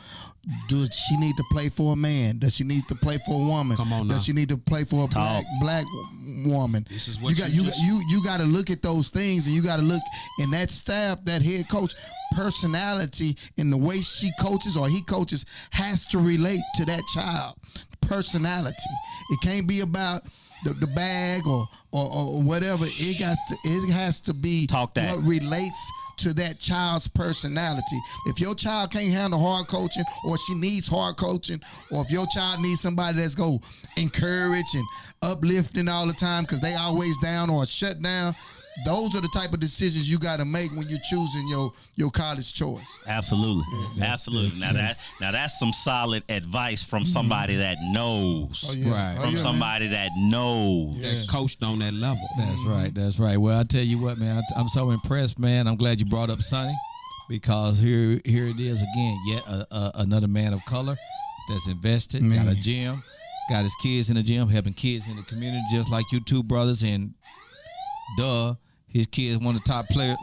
Does she need to play for a man? Does she need to play for a woman? Come on now. Does she need to play for a black woman? This is what you got to look at those things, and you got to look in that staff, that head coach personality, and the way she coaches or he coaches has to relate to that child personality. It can't be about the bag or whatever. It has to be what relates to that child's personality. If your child can't handle hard coaching, or she needs hard coaching, or if your child needs somebody that's go encourage and uplifting all the time because they always down or shut down, those are the type of decisions you got to make when you're choosing your college choice. Absolutely, absolutely. Now that's some solid advice from somebody that knows. From somebody that knows. That coached on that level. That's right. That's right. Well, I tell you what, man, I'm so impressed, man. I'm glad you brought up Sonny, because here it is again, yet another man of color that's invested, got a gym, got his kids in the gym, helping kids in the community, just like you two brothers, and his kid is one of the top players.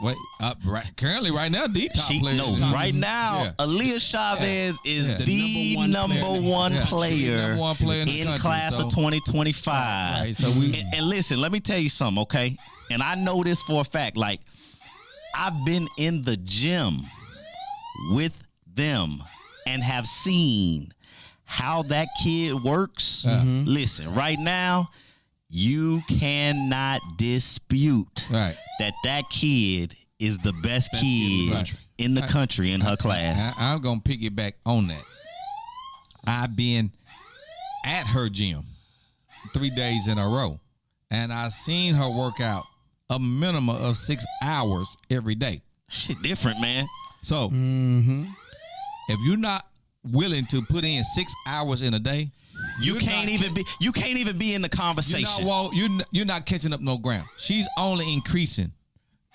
Currently, right now, the top player. No, right now, Aaliyah Chavez is the number one player in class of 2025. Right, so and listen, let me tell you something, okay? And I know this for a fact. Like, I've been in the gym with them and have seen how that kid works. Listen, right now, you cannot dispute that kid is the best kid in the country in her class. I'm going to piggyback on that. I've been at her gym 3 days in a row, and I've seen her work out a minimum of 6 hours every day. Shit different, man. So if you're not willing to put in 6 hours in a day, you can't even be in the conversation. You're not catching up no ground. She's only increasing.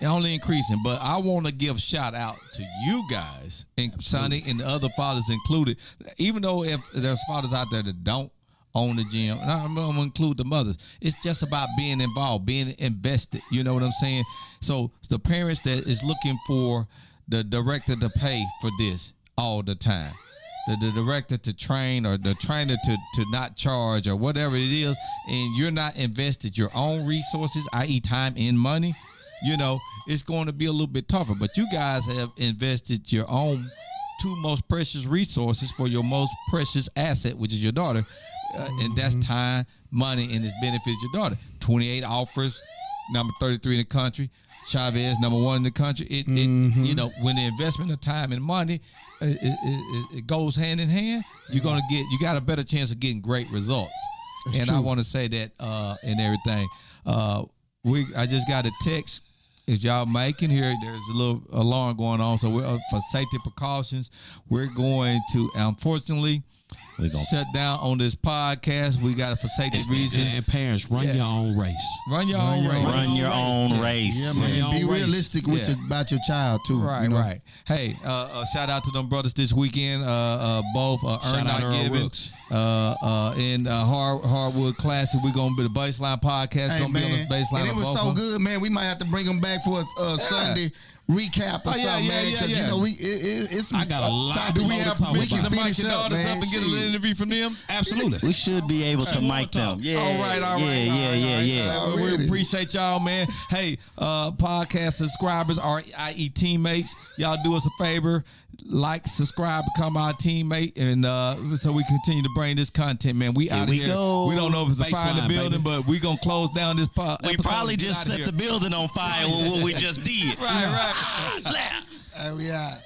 But I want to give shout out to you guys, and Sonny and the other fathers included. Even though if there's fathers out there that don't own the gym, and I'm going to include the mothers, it's just about being involved, being invested. You know what I'm saying? So it's the parents that is looking for the director to pay for this all the time. The director to train, or the trainer to not charge, or whatever it is, and you're not invested your own resources, i.e. time and money, it's going to be a little bit tougher. But you guys have invested your own two most precious resources for your most precious asset, which is your daughter, and that's time, money, and it's benefits your daughter. 28 offers, number 33 in the country. Chavez, number 1 in the country. When the investment of time and money it goes hand in hand, you got a better chance of getting great results. That's true. I want to say that and everything. I just got a text. If y'all making here, there's a little alarm going on. So for safety precautions, we're going to, unfortunately, shut down on this podcast. We got it for safety reasons. And parents, run your own race. Run your own race. Yeah, man. Be realistic about your child too. Right. Hey, shout out to them brothers this weekend. Both Earn Not Giving and Hardwood Classic. We're gonna be the Baseline podcast. Gonna be on the Baseline. And it was so good, man. We might have to bring them back for a Sunday recap or something, man. Because it's I got a lot. Do we have permission to mic the up, daughters up and get an interview from them? Absolutely. We should be able to mic them. Yeah. All right. Yeah. We appreciate y'all, man. Hey, podcast subscribers, i.e. teammates, y'all do us a favor. Like, subscribe, become our teammate, and so we continue to bring this content, man. We out of here. Go. We don't know if it's a fire in the building, but we gonna close down this podcast. We probably just set the building on fire with what we just did. Right. We out.